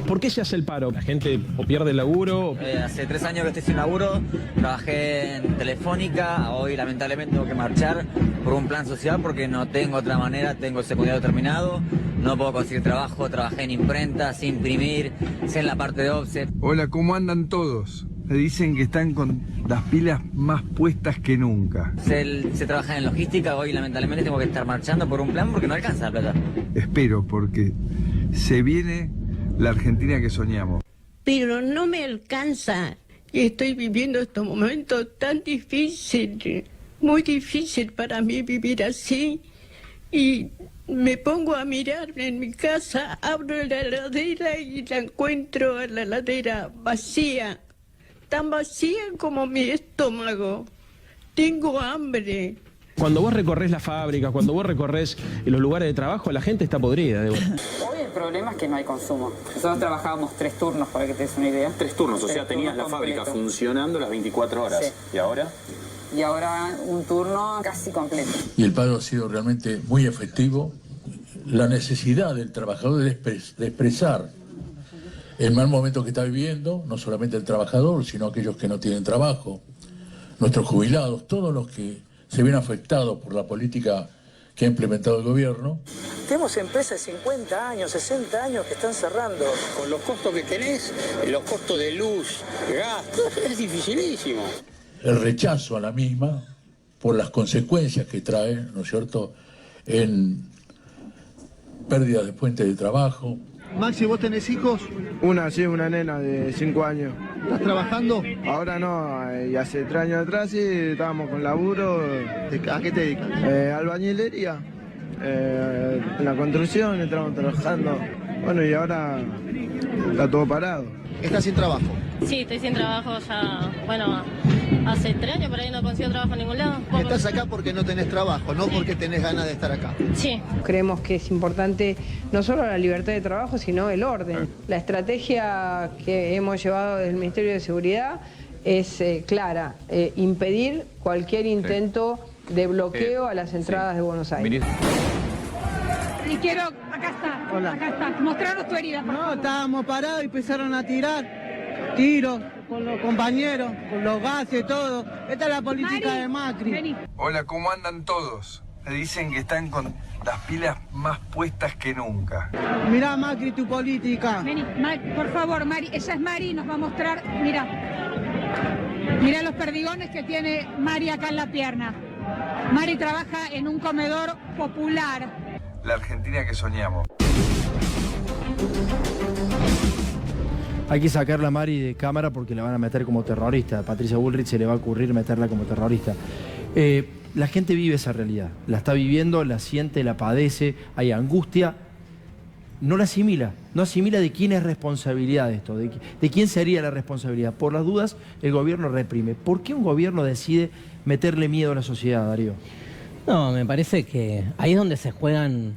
¿Por qué se hace el paro? ¿La gente o pierde el laburo? Hace 3 años que estoy sin laburo, trabajé en Telefónica, hoy lamentablemente tengo que marchar por un plan social porque no tengo otra manera, tengo el secundario terminado, no puedo conseguir trabajo, trabajé en imprenta, sin imprimir, sé en la parte de offset. Hola, ¿cómo andan todos? Me dicen que están con las pilas más puestas que nunca. Sé trabajar en logística, hoy lamentablemente tengo que estar marchando por un plan porque no alcanza la plata. Espero, porque se viene la Argentina que soñamos. Pero no me alcanza. Y estoy viviendo estos momentos tan difíciles, muy difícil para mí vivir así. Y me pongo a mirar en mi casa, abro la heladera y la encuentro a la heladera vacía, tan vacía como mi estómago. Tengo hambre. Cuando vos recorres la fábrica, cuando vos recorres los lugares de trabajo, la gente está podrida. Hoy el problema es que no hay consumo. Nosotros trabajábamos 3 turnos, para que te des una idea. 3 turnos, o sea, tenías la fábrica funcionando las 24 horas. Sí. ¿Y ahora? Y ahora un turno casi completo. Y el paro ha sido realmente muy efectivo. La necesidad del trabajador de expresar el mal momento que está viviendo, no solamente el trabajador, sino aquellos que no tienen trabajo, nuestros jubilados, todos los que se ven afectados por la política que ha implementado el gobierno. Tenemos empresas de 50 años, 60 años que están cerrando. Con los costos que tenés, los costos de luz, gas, es dificilísimo. El rechazo a la misma por las consecuencias que trae, ¿no es cierto?, en pérdida de fuentes de trabajo. Maxi, ¿vos tenés hijos? Una nena de 5 años. ¿Estás trabajando? Ahora no, y hace 3 años atrás sí estábamos con laburo. ¿A qué te dedicas? Albañilería, en la construcción, estamos trabajando. Bueno, y ahora está todo parado. ¿Estás sin trabajo? Sí, estoy sin trabajo ya, bueno, hace 3 años por ahí no consigo trabajo en ningún lado. Estás acá porque no tenés trabajo, no porque tenés ganas de estar acá. Sí. Creemos que es importante no solo la libertad de trabajo, sino el orden. La estrategia que hemos llevado desde el Ministerio de Seguridad es clara, impedir cualquier intento de bloqueo a las entradas de Buenos Aires. Y quiero, acá está, hola. Acá está, mostrarnos tu herida. No, estábamos parados y empezaron a tirar tiros con los compañeros, con los gases, todo. Esta es la política de Macri. Vení. Hola, ¿cómo andan todos? Me dicen que están con las pilas más puestas que nunca. Mirá, Macri, tu política. Vení, por favor, Mari, ella es Mari y nos va a mostrar, mirá. Mirá los perdigones que tiene Mari acá en la pierna. Mari trabaja en un comedor popular. La Argentina que soñamos. Hay que sacarla a Mari de cámara porque la van a meter como terrorista. A Patricia Bullrich se le va a ocurrir meterla como terrorista. La gente vive esa realidad. La está viviendo, la siente, la padece, hay angustia. No la asimila. No asimila de quién es responsabilidad de esto, de quién sería la responsabilidad. Por las dudas, el gobierno reprime. ¿Por qué un gobierno decide meterle miedo a la sociedad, Darío? No, me parece que ahí es donde se juegan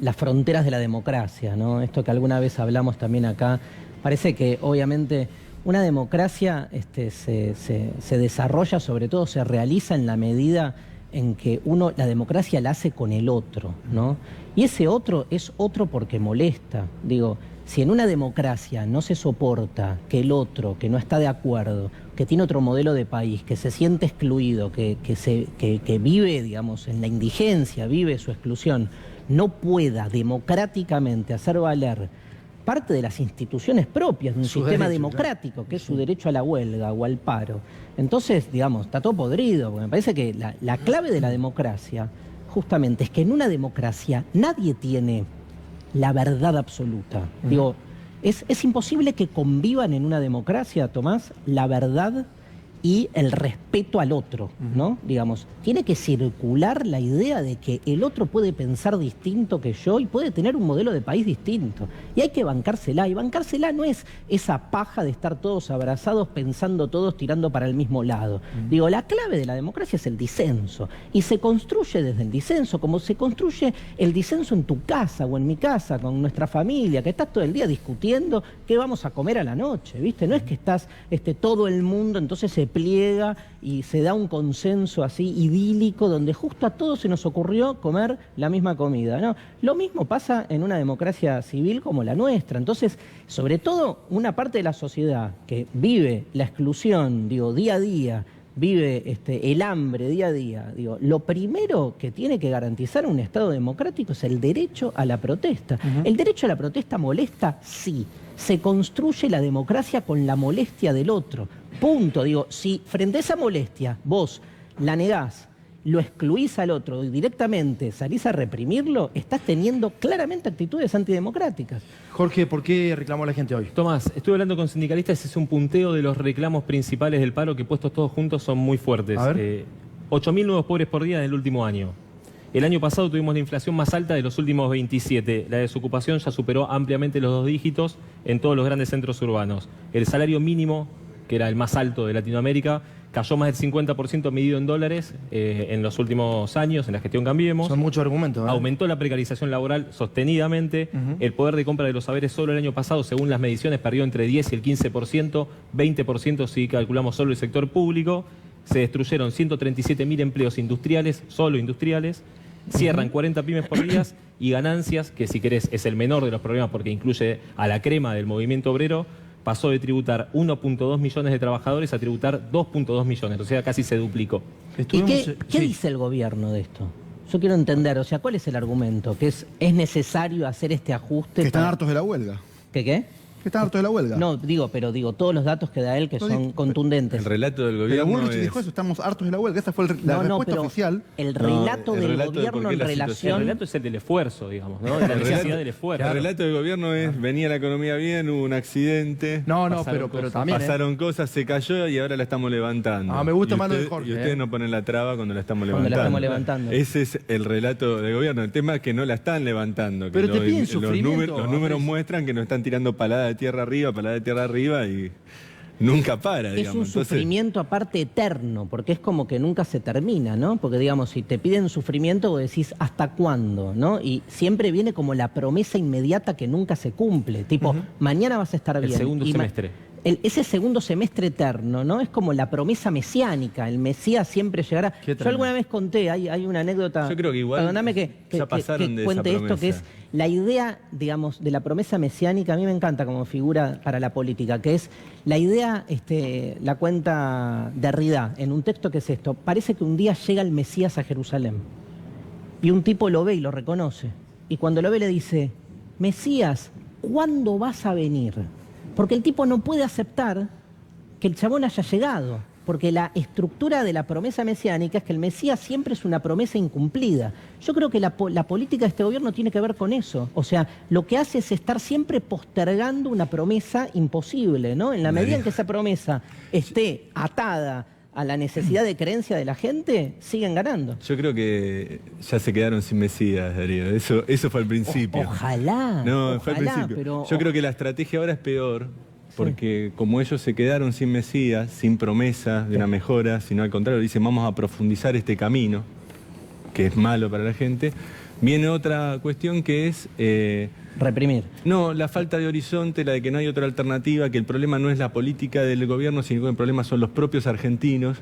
las fronteras de la democracia, ¿no? Esto que alguna vez hablamos también acá. Parece que obviamente una democracia se desarrolla, sobre todo se realiza en la medida en que la democracia la hace con el otro, ¿no? Y ese otro es otro porque molesta. Digo, si en una democracia no se soporta que el otro, que no está de acuerdo, que tiene otro modelo de país, que se siente excluido, que vive, digamos, en la indigencia, vive su exclusión, no pueda democráticamente hacer valer parte de las instituciones propias de un sistema democrático, que es su derecho a la huelga o al paro. Entonces, digamos, está todo podrido, porque me parece que la clave de la democracia, justamente, es que en una democracia nadie tiene la verdad absoluta. Digo, es imposible que convivan en una democracia, Tomás, la verdad y el respeto al otro, ¿no? Digamos, tiene que circular la idea de que el otro puede pensar distinto que yo y puede tener un modelo de país distinto. Y hay que bancársela. Y bancársela no es esa paja de estar todos abrazados, pensando todos, tirando para el mismo lado. Digo, la clave de la democracia es el disenso. Y se construye desde el disenso, como se construye el disenso en tu casa o en mi casa, con nuestra familia, que estás todo el día discutiendo qué vamos a comer a la noche, ¿viste? No es que estás todo el mundo, entonces se pliega y se da un consenso así idílico donde justo a todos se nos ocurrió comer la misma comida, ¿no? Lo mismo pasa en una democracia civil como la nuestra. Entonces, sobre todo, una parte de la sociedad que vive la exclusión, digo, día a día, vive el hambre día a día, digo, lo primero que tiene que garantizar un Estado democrático es el derecho a la protesta. El derecho a la protesta molesta, sí. Se construye la democracia con la molestia del otro. Punto. Digo, si frente a esa molestia vos la negás, lo excluís al otro y directamente salís a reprimirlo, estás teniendo claramente actitudes antidemocráticas. Jorge, ¿por qué reclamó la gente hoy? Tomás, estuve hablando con sindicalistas, es un punteo de los reclamos principales del paro que puestos todos juntos son muy fuertes. 8.000 nuevos pobres por día en el último año. El año pasado tuvimos la inflación más alta de los últimos 27. La desocupación ya superó ampliamente los 2 dígitos en todos los grandes centros urbanos. El salario mínimo, que era el más alto de Latinoamérica, cayó más del 50% medido en dólares en los últimos años, en la gestión Cambiemos. Son muchos argumentos, ¿eh? Aumentó la precarización laboral sostenidamente. El poder de compra de los saberes solo el año pasado, según las mediciones, perdió entre 10 y el 15%, 20% si calculamos solo el sector público. Se destruyeron 137.000 empleos industriales, solo industriales. Cierran 40 pymes por día y ganancias, que si querés es el menor de los problemas porque incluye a la crema del movimiento obrero, pasó de tributar 1.2 millones de trabajadores a tributar 2.2 millones, o sea, casi se duplicó. ¿Y qué dice el gobierno de esto? Yo quiero entender, o sea, ¿cuál es el argumento? ¿Que es necesario hacer este ajuste? Que están hartos de la huelga. ¿Qué? Que están hartos de la huelga. No, pero todos los datos que da él que son contundentes. El relato del Pero gobierno Bullrich dijo eso, estamos hartos de la huelga. Esa fue la respuesta oficial. El relato del gobierno en relación... El relato es el del esfuerzo, digamos, ¿no? La necesidad del esfuerzo. El relato del gobierno es, venía la economía bien, hubo un accidente. Pero también... Pasaron cosas, se cayó y ahora la estamos levantando. Me gusta más lo de Jorge. Y ustedes no ponen la traba cuando la estamos levantando. levantando. Cuando la estamos levantando. Ese es el relato del gobierno. El tema es que no la están levantando. Pero te piden los sufrimiento. Los números muestran que nos están tirando palada de tierra arriba y nunca para, digamos. Es un sufrimiento aparte eterno, porque es como que nunca se termina, ¿no? Porque, digamos, si te piden sufrimiento, vos decís, ¿hasta cuándo? ¿No? Y siempre viene como la promesa inmediata que nunca se cumple. Tipo, mañana vas a estar bien. El segundo semestre. Ese segundo semestre eterno, ¿no? Es como la promesa mesiánica. El Mesías siempre llegará. Yo alguna vez conté, hay una anécdota. Yo creo que igual perdóname que cuente esto, que es la idea, digamos, de la promesa mesiánica. A mí me encanta como figura para la política, que es la idea, la cuenta Derrida en un texto que es esto. Parece que un día llega el Mesías a Jerusalén y un tipo lo ve y lo reconoce. Y cuando lo ve le dice, Mesías, ¿cuándo vas a venir? Porque el tipo no puede aceptar que el chabón haya llegado. Porque la estructura de la promesa mesiánica es que el Mesías siempre es una promesa incumplida. Yo creo que la política de este gobierno tiene que ver con eso. O sea, lo que hace es estar siempre postergando una promesa imposible, ¿no? En la medida en que esa promesa esté atada a la necesidad de creencia de la gente, siguen ganando. Yo creo que ya se quedaron sin Mesías, Darío. Eso fue al principio. Ojalá. Fue al principio. Pero, yo creo que la estrategia ahora es peor, porque como ellos se quedaron sin Mesías, sin promesa de una mejora, sino al contrario, dicen vamos a profundizar este camino, que es malo para la gente, viene otra cuestión que es... reprimir. No, la falta de horizonte, la de que no hay otra alternativa, que el problema no es la política del gobierno, sino que el problema son los propios argentinos.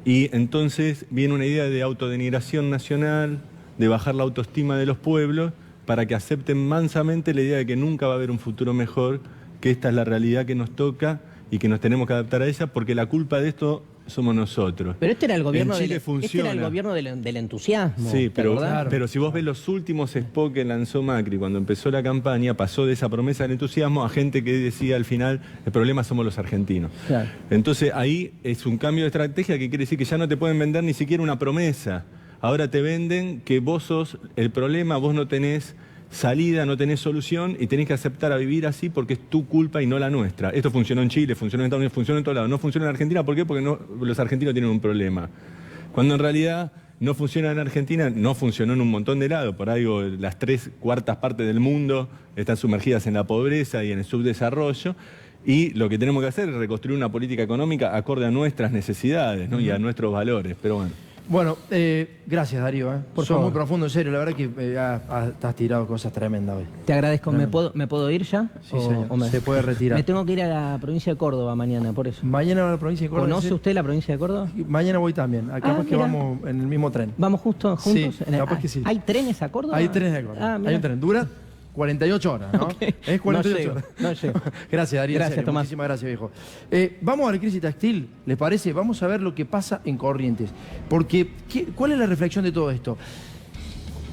Y entonces viene una idea de autodenigración nacional, de bajar la autoestima de los pueblos, para que acepten mansamente la idea de que nunca va a haber un futuro mejor, que esta es la realidad que nos toca y que nos tenemos que adaptar a ella, porque la culpa de esto somos nosotros. Pero este era el gobierno, del del entusiasmo. Sí, pero si vos ves los últimos spots que lanzó Macri cuando empezó la campaña, pasó de esa promesa del entusiasmo a gente que decía al final, el problema somos los argentinos. Claro. Entonces ahí es un cambio de estrategia que quiere decir que ya no te pueden vender ni siquiera una promesa. Ahora te venden que vos sos el problema, vos no tenés salida, no tenés solución y tenés que aceptar a vivir así porque es tu culpa y no la nuestra. Esto funcionó en Chile, funcionó en Estados Unidos, funcionó en todos lados. No funciona en Argentina, ¿por qué? Porque los argentinos tienen un problema. Cuando en realidad no funciona en Argentina, no funcionó en un montón de lados. Por ahí las 3/4 partes del mundo están sumergidas en la pobreza y en el subdesarrollo. Y lo que tenemos que hacer es reconstruir una política económica acorde a nuestras necesidades, ¿no? Y a nuestros valores. Pero bueno. Bueno, gracias Darío. Por Sos favor. muy profundo, en serio. La verdad que has tirado cosas tremendas hoy. Te agradezco. ¿Me puedo ir ya? Sí, señor. Se puede retirar. Me tengo que ir a la provincia de Córdoba mañana, por eso. Mañana a la provincia de Córdoba. ¿Conoce usted la provincia de Córdoba? Mañana voy también. Capaz que vamos en el mismo tren. ¿Vamos juntos? Sí, capaz que sí. ¿Hay trenes a Córdoba? Hay trenes a Córdoba. Hay un tren. Dura 48 horas, ¿no? Okay. Es 48 horas. No llego. Gracias, Darío. Gracias, Tomás. Muchísimas gracias, viejo. Vamos a la crisis textil, ¿les parece? Vamos a ver lo que pasa en Corrientes. Porque, ¿cuál es la reflexión de todo esto?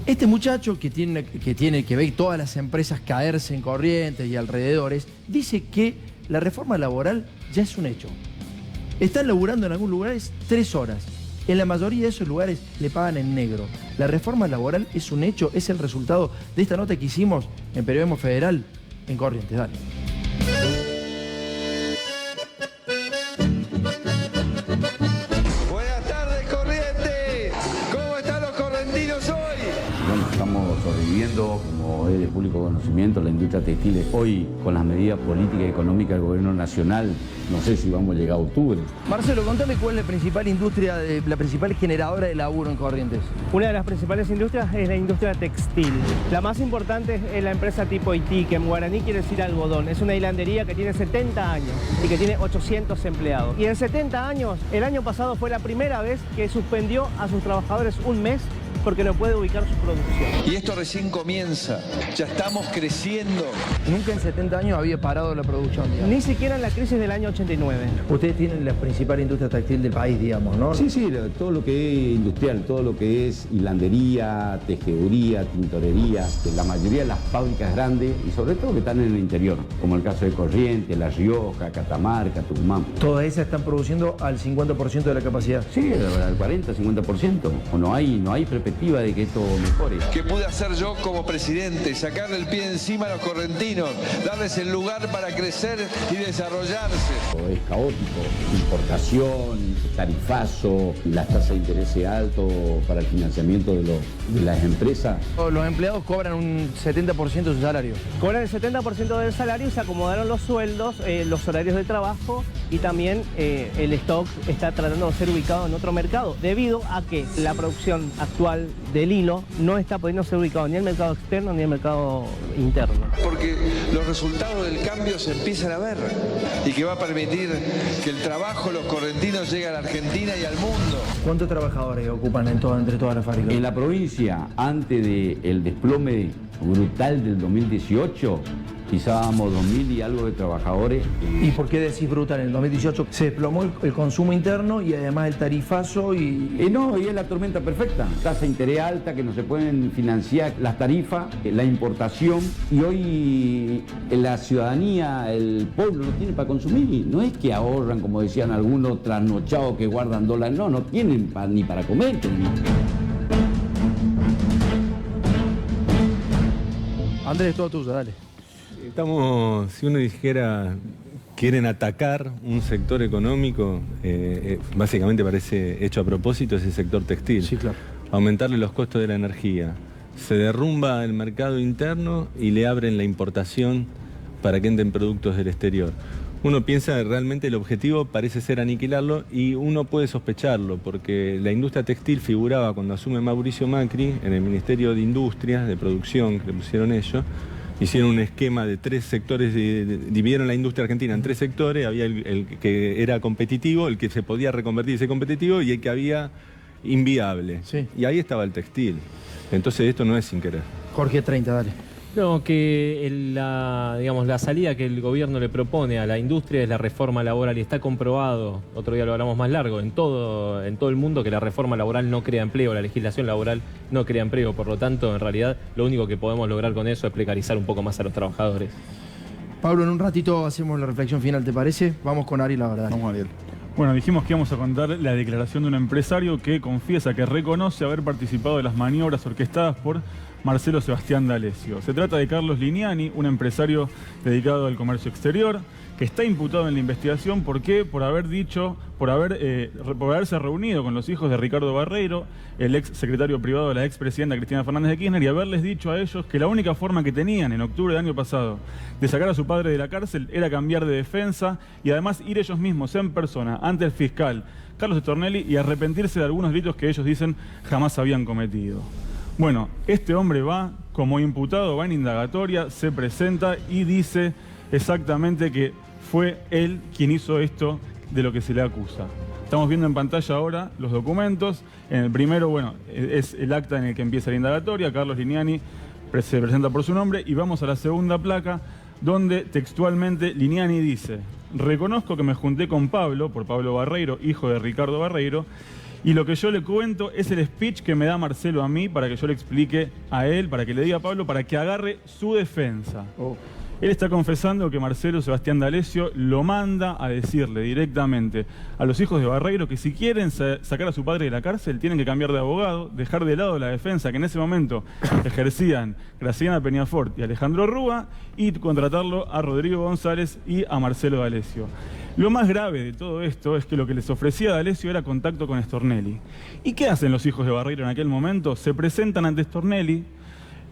Este muchacho que ve todas las empresas caerse en Corrientes y alrededores, dice que la reforma laboral ya es un hecho. Están laburando en algunos lugares 3 horas. En la mayoría de esos lugares le pagan en negro. La reforma laboral es un hecho, es el resultado de esta nota que hicimos en Periodismo Federal en Corrientes. Dale. Buenas tardes, Corrientes. ¿Cómo están los correntinos hoy? Bueno, estamos sobreviviendo, como es de público conocimiento, la industria textil hoy con las medidas políticas y económicas del gobierno nacional. No sé si vamos a llegar a octubre. Marcelo, contame cuál es la principal industria, la principal generadora de laburo en Corrientes. Una de las principales industrias es la industria textil. La más importante es la empresa tipo Haití, que en guaraní quiere decir algodón. Es una hilandería que tiene 70 años y que tiene 800 empleados. Y en 70 años, el año pasado fue la primera vez que suspendió a sus trabajadores un mes porque no puede ubicar su producción. Y esto recién comienza, ya estamos creciendo. Nunca en 70 años había parado la producción, digamos. Ni siquiera en la crisis del año 89. Ustedes tienen la principal industria textil del país, digamos, ¿no? Sí, todo lo que es industrial, todo lo que es hilandería, tejeduría, tintorería, la mayoría de las fábricas grandes y sobre todo que están en el interior, como el caso de Corrientes, La Rioja, Catamarca, Tucumán. Todas esas están produciendo al 50% de la capacidad. Sí, al 40, 50%. O no hay perspectiva de que esto mejore. ¿Qué pude hacer yo como presidente? Sacarle el pie encima a los correntinos, darles el lugar para crecer y desarrollarse. Es caótico, importación, tarifazo, las tasas de interés alto para el financiamiento de las empresas. Los empleados cobran un 70% de su salario. Cobran el 70% del salario y se acomodaron los sueldos, los horarios de trabajo y también el stock está tratando de ser ubicado en otro mercado debido a que la producción actual del hilo no está pudiendo ser ubicado ni en el mercado externo ni en el mercado interno. Porque los resultados del cambio se empiezan a ver y que va a permitir que el trabajo, los correntinos lleguen a la Argentina y al mundo. ¿Cuántos trabajadores ocupan entre todas las fábricas? En la provincia, antes del desplome brutal del 2018, pisábamos 2.000 y algo de trabajadores. ¿Y por qué decís brutal? En el 2018 se desplomó el consumo interno y además el tarifazo y... No, y es la tormenta perfecta. Tasa de interés alta, que no se pueden financiar las tarifas, la importación, y hoy la ciudadanía, el pueblo no tiene para consumir. No es que ahorran, como decían algunos, trasnochados que guardan dólares. No tienen ni para comer. Andrés, todo tuyo, dale. Estamos, si uno dijera, quieren atacar un sector económico, básicamente parece hecho a propósito, es el sector textil. Sí, claro. Aumentarle los costos de la energía. Se derrumba el mercado interno y le abren la importación para que entren productos del exterior. Uno piensa que realmente el objetivo parece ser aniquilarlo y uno puede sospecharlo porque la industria textil figuraba cuando asume Mauricio Macri en el Ministerio de Industria, de Producción, que le pusieron ellos. Hicieron un esquema de 3 sectores, dividieron la industria argentina en 3 sectores, había el que era competitivo, el que se podía reconvertirse competitivo y el que había inviable. Sí. Y ahí estaba el textil. Entonces esto no es sin querer. Jorge, 30, dale. No, que la salida que el gobierno le propone a la industria es la reforma laboral y está comprobado, otro día lo hablamos más largo, en todo el mundo que la reforma laboral no crea empleo, la legislación laboral no crea empleo, por lo tanto, en realidad, lo único que podemos lograr con eso es precarizar un poco más a los trabajadores. Pablo, en un ratito hacemos la reflexión final, ¿te parece? Vamos con Ariel, la verdad. Vamos, Ariel. Bueno, dijimos que íbamos a contar la declaración de un empresario que confiesa que reconoce haber participado de las maniobras orquestadas por Marcelo Sebastián D'Alessio. Se trata de Carlos Liniani, un empresario dedicado al comercio exterior, que está imputado en la investigación. ¿Por qué? Por haberse reunido con los hijos de Ricardo Barreiro, el ex secretario privado de la expresidenta Cristina Fernández de Kirchner, y haberles dicho a ellos que la única forma que tenían en octubre del año pasado de sacar a su padre de la cárcel era cambiar de defensa y además ir ellos mismos en persona ante el fiscal Carlos Stornelli y arrepentirse de algunos delitos que ellos dicen jamás habían cometido. Bueno, este hombre va como imputado, va en indagatoria, se presenta y dice exactamente que fue él quien hizo esto de lo que se le acusa. Estamos viendo en pantalla ahora los documentos. En el primero, bueno, es el acta en el que empieza la indagatoria. Carlos Liniani se presenta por su nombre y vamos a la segunda placa donde textualmente Liniani dice: reconozco que me junté con Pablo, por Pablo Barreiro, hijo de Ricardo Barreiro, y lo que yo le cuento es el speech que me da Marcelo a mí para que yo le explique a él, para que le diga a Pablo, para que agarre su defensa. Él está confesando que Marcelo Sebastián D'Alessio lo manda a decirle directamente a los hijos de Barreiro que si quieren sacar a su padre de la cárcel tienen que cambiar de abogado, dejar de lado la defensa que en ese momento ejercían Graciana Peñafort y Alejandro Rúa y contratarlo a Rodrigo González y a Marcelo D'Alessio. Lo más grave de todo esto es que lo que les ofrecía D'Alessio era contacto con Stornelli. ¿Y qué hacen los hijos de Barreiro en aquel momento? Se presentan ante Stornelli.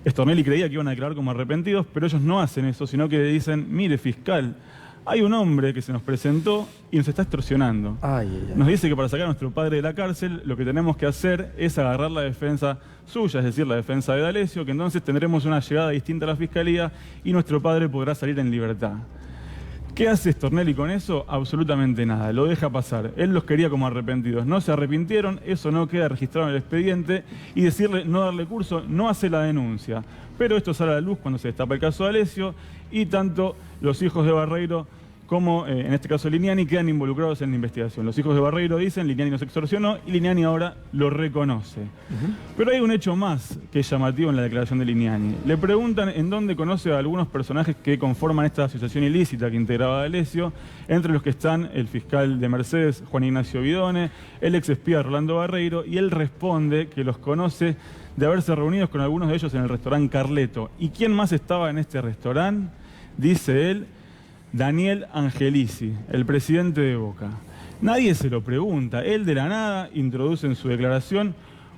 Stornelli creía que iban a declarar como arrepentidos, pero ellos no hacen eso, sino que le dicen: mire, fiscal, hay un hombre que se nos presentó y nos está extorsionando. Nos dice que para sacar a nuestro padre de la cárcel lo que tenemos que hacer es agarrar la defensa suya, es decir, la defensa de D'Alessio, que entonces tendremos una llegada distinta a la fiscalía y nuestro padre podrá salir en libertad. ¿Qué hace Stornelli con eso? Absolutamente nada, lo deja pasar. Él los quería como arrepentidos. No se arrepintieron, eso no queda registrado en el expediente y decirle no darle curso no hace la denuncia. Pero esto sale a la luz cuando se destapa el caso de Alessio y tanto los hijos de Barreiro como, en este caso, Liniani, quedan involucrados en la investigación. Los hijos de Barreiro dicen, Liniani nos extorsionó y Liniani ahora lo reconoce. Pero hay un hecho más que es llamativo en la declaración de Liniani. Le preguntan en dónde conoce a algunos personajes que conforman esta asociación ilícita que integraba Alessio, entre los que están el fiscal de Mercedes, Juan Ignacio Vidone, el ex espía Rolando Barreiro, y él responde que los conoce de haberse reunido con algunos de ellos en el restaurante Carleto. ¿Y quién más estaba en este restaurante? Dice él, Daniel Angelici, el presidente de Boca. Nadie se lo pregunta. Él de la nada introduce en su declaración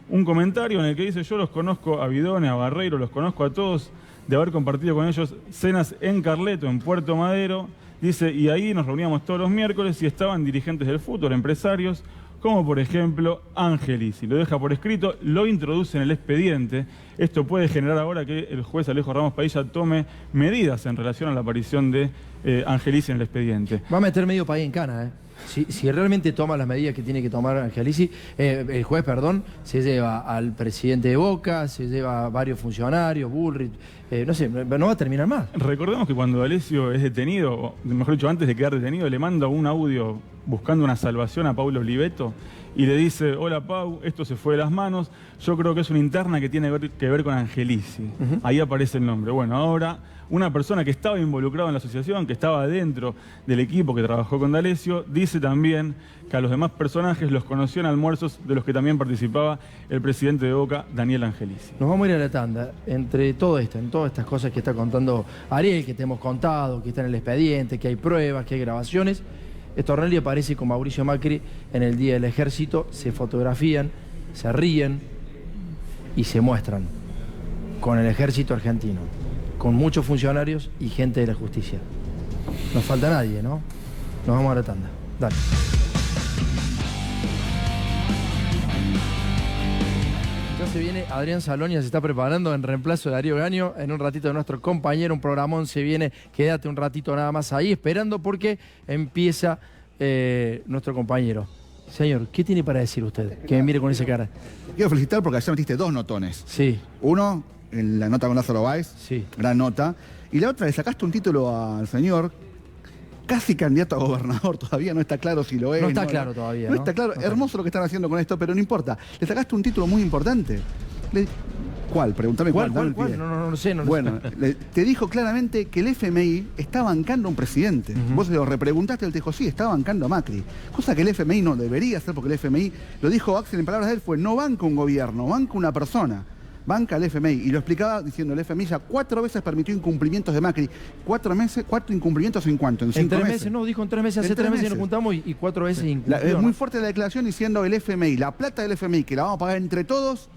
un comentario en el que dice: yo los conozco a Vidone, a Barreiro, los conozco a todos de haber compartido con ellos cenas en Carleto, en Puerto Madero. Dice, y ahí nos reuníamos todos los miércoles y estaban dirigentes del fútbol, empresarios, como por ejemplo Angelici. Lo deja por escrito, lo introduce en el expediente. Esto puede generar ahora que el juez Alejo Ramos Padilla tome medidas en relación a la aparición de Angelici en el expediente. Va a meter medio país en cana, ¿eh? Si realmente toma las medidas que tiene que tomar Angelici, el juez, se lleva al presidente de Boca, se lleva a varios funcionarios, Bullrich, no sé, no va a terminar más. Recordemos que cuando Alessio es detenido, o mejor dicho, antes de quedar detenido, le manda un audio buscando una salvación a Paulo Oliveto y le dice: hola Pau, esto se fue de las manos, yo creo que es una interna que tiene que ver con Angelici. Ahí aparece el nombre. Bueno, ahora una persona que estaba involucrada en la asociación, que estaba dentro del equipo que trabajó con D'Alessio, dice también que a los demás personajes los conoció en almuerzos de los que también participaba el presidente de Boca, Daniel Angelici. Nos vamos a ir a la tanda. Entre todo esto, en todas estas cosas que está contando Ariel, que te hemos contado, que está en el expediente, que hay pruebas, que hay grabaciones, Stornelli aparece con Mauricio Macri en el Día del Ejército, se fotografían, se ríen y se muestran con el ejército argentino, con muchos funcionarios y gente de la justicia. Nos falta nadie, ¿no? Nos vamos a la tanda. Dale. Ya se viene Adrián Salonia, se está preparando en reemplazo de Darío Gaño. En un ratito de nuestro compañero, un programón se viene. Quédate un ratito nada más ahí esperando porque empieza nuestro compañero. Señor, ¿qué tiene para decir usted? Que me mire con esa cara. Quiero felicitar porque ayer metiste 2 notones. Sí. Uno, en la nota con Lázaro Báez, sí, gran nota. Y la otra, le sacaste un título al señor, casi candidato a gobernador, todavía no está claro si lo es. No está claro todavía, ¿no? No está claro, No hermoso lo que están haciendo con esto, pero no importa. Le sacaste un título muy importante. ¿Cuál? Pregúntame cuál. ¿Cuál? No sé. Bueno, te dijo claramente que el FMI está bancando a un presidente. Vos se lo repreguntaste, él te dijo, sí, está bancando a Macri. Cosa que el FMI no debería hacer, porque el FMI, lo dijo Axel en palabras de él, fue no banca un gobierno, banca una persona. Banca al FMI. Y lo explicaba diciendo, el FMI ya 4 veces permitió incumplimientos de Macri. 4 incumplimientos en cuánto, en 5 meses. En 3 meses, no, dijo en 3 meses, hace 3 meses nos juntamos y 4 veces incumplió. Es muy fuerte la declaración diciendo el FMI, la plata del FMI, que la vamos a pagar entre todos,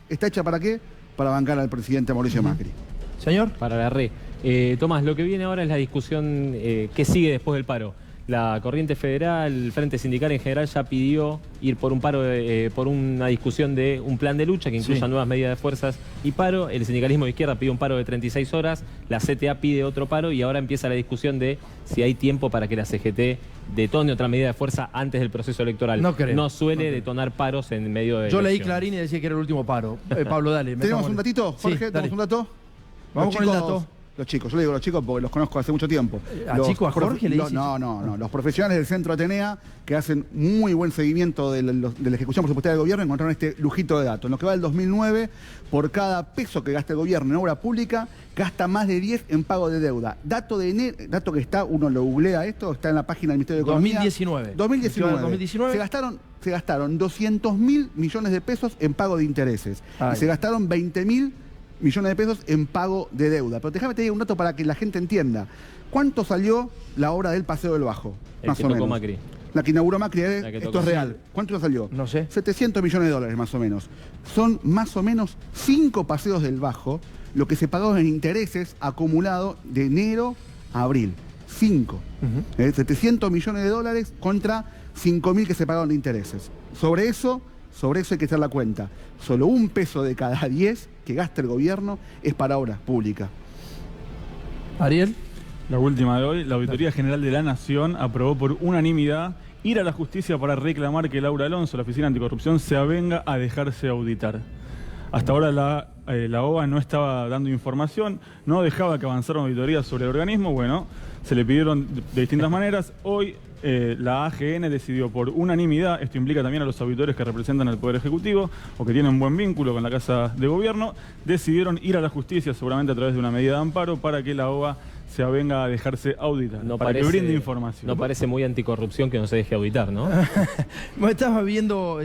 ¿está hecha para qué? Para bancar al presidente Mauricio Macri. Señor. Para la red. Tomás, lo que viene ahora es la discusión que sigue después del paro. La Corriente Federal, el Frente Sindical en general ya pidió ir por un paro, por una discusión de un plan de lucha que incluya nuevas medidas de fuerzas y paro. El sindicalismo de izquierda pide un paro de 36 horas, la CTA pide otro paro y ahora empieza la discusión de si hay tiempo para que la CGT detone otra medida de fuerza antes del proceso electoral. No creo. No suele detonar paros en medio de Yo leí elecciones. Clarín y decía que era el último paro. Pablo, dale. ¿Tenemos un datito, Jorge? Sí, ¿Tenemos un dato? Vamos con el dato. Los chicos, yo le digo los chicos porque los conozco hace mucho tiempo. ¿A chico, a Jorge le dices? No. Los profesionales del Centro Atenea, que hacen muy buen seguimiento de la ejecución presupuestaria del gobierno, encontraron este lujito de datos. En lo que va del 2009, por cada peso que gasta el gobierno en obra pública, gasta más de 10 en pago de deuda. Dato que está, uno lo googlea esto, está en la página del Ministerio de Economía. 2019. Se gastaron 200.000 millones de pesos en pago de intereses. Y se gastaron 20.000 millones de pesos en pago de deuda. Pero déjame te digo un dato para que la gente entienda. ¿Cuánto salió la obra del Paseo del Bajo? Más o menos. Macri. La que inauguró Macri, esto es real. ¿Cuánto salió? No sé. 700 millones de dólares más o menos. Son más o menos 5 paseos del Bajo lo que se pagó en intereses acumulado de enero a abril. 5. 700 millones de dólares contra 5.000 que se pagaron de intereses. Sobre eso hay que hacer la cuenta. Solo 1 peso de cada 10 que gasta el gobierno es para obras públicas. Ariel. La última de hoy, la Auditoría General de la Nación aprobó por unanimidad ir a la justicia para reclamar que Laura Alonso, la Oficina Anticorrupción, se avenga a dejarse auditar. Hasta ahora la OA no estaba dando información, no dejaba que avanzara una auditoría sobre el organismo. Bueno, se le pidieron de distintas maneras. Hoy la AGN decidió por unanimidad, esto implica también a los auditores que representan al Poder Ejecutivo o que tienen buen vínculo con la Casa de Gobierno, decidieron ir a la justicia, seguramente a través de una medida de amparo, para que la OA se avenga a dejarse auditar, para que brinde información. No parece muy anticorrupción que no se deje auditar, ¿no? Estaba viendo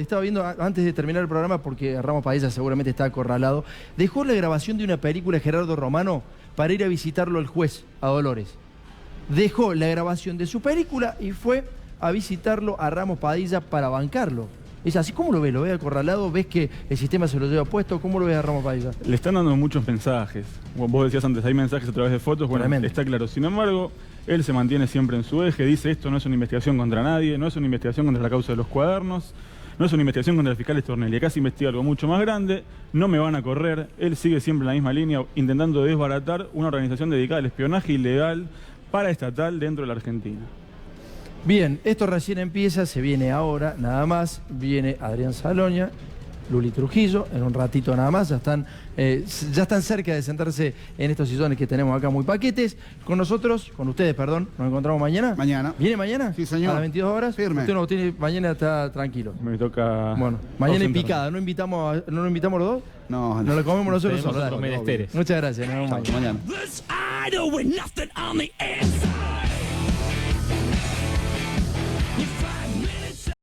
antes de terminar el programa, porque Ramos Padilla seguramente está acorralado, dejó la grabación de una película de Gerardo Romano para ir a visitarlo al juez, a Dolores. Dejó la grabación de su película y fue a visitarlo a Ramos Padilla para bancarlo. Es así. ¿Cómo lo ves? ¿Lo ves acorralado? ¿Ves que el sistema se lo lleva puesto? ¿Cómo lo ves a Ramos Padilla? Le están dando muchos mensajes. Vos decías antes, hay mensajes a través de fotos. Bueno, Tremendo. Está claro. Sin embargo, él se mantiene siempre en su eje. Dice, esto no es una investigación contra nadie, no es una investigación contra la causa de los cuadernos, no es una investigación contra el fiscal Stornelli. Acá se investiga algo mucho más grande, no me van a correr. Él sigue siempre en la misma línea, intentando desbaratar una organización dedicada al espionaje ilegal paraestatal dentro de la Argentina. Bien, esto recién empieza, se viene ahora, nada más. Viene Adrián Saloña, Luli Trujillo, en un ratito nada más. Ya están cerca de sentarse en estos sillones que tenemos acá muy paquetes. Con nosotros, con ustedes, perdón, nos encontramos mañana. Mañana. ¿Viene mañana? Sí, señor. A las 22 horas. Firme. Usted no tiene, mañana está tranquilo. Me toca... Bueno, mañana en picada. ¿No lo invitamos los dos? No. Nos lo comemos nosotros solos. Menesteres. Muchas gracias. Nos vemos mañana. Mañana.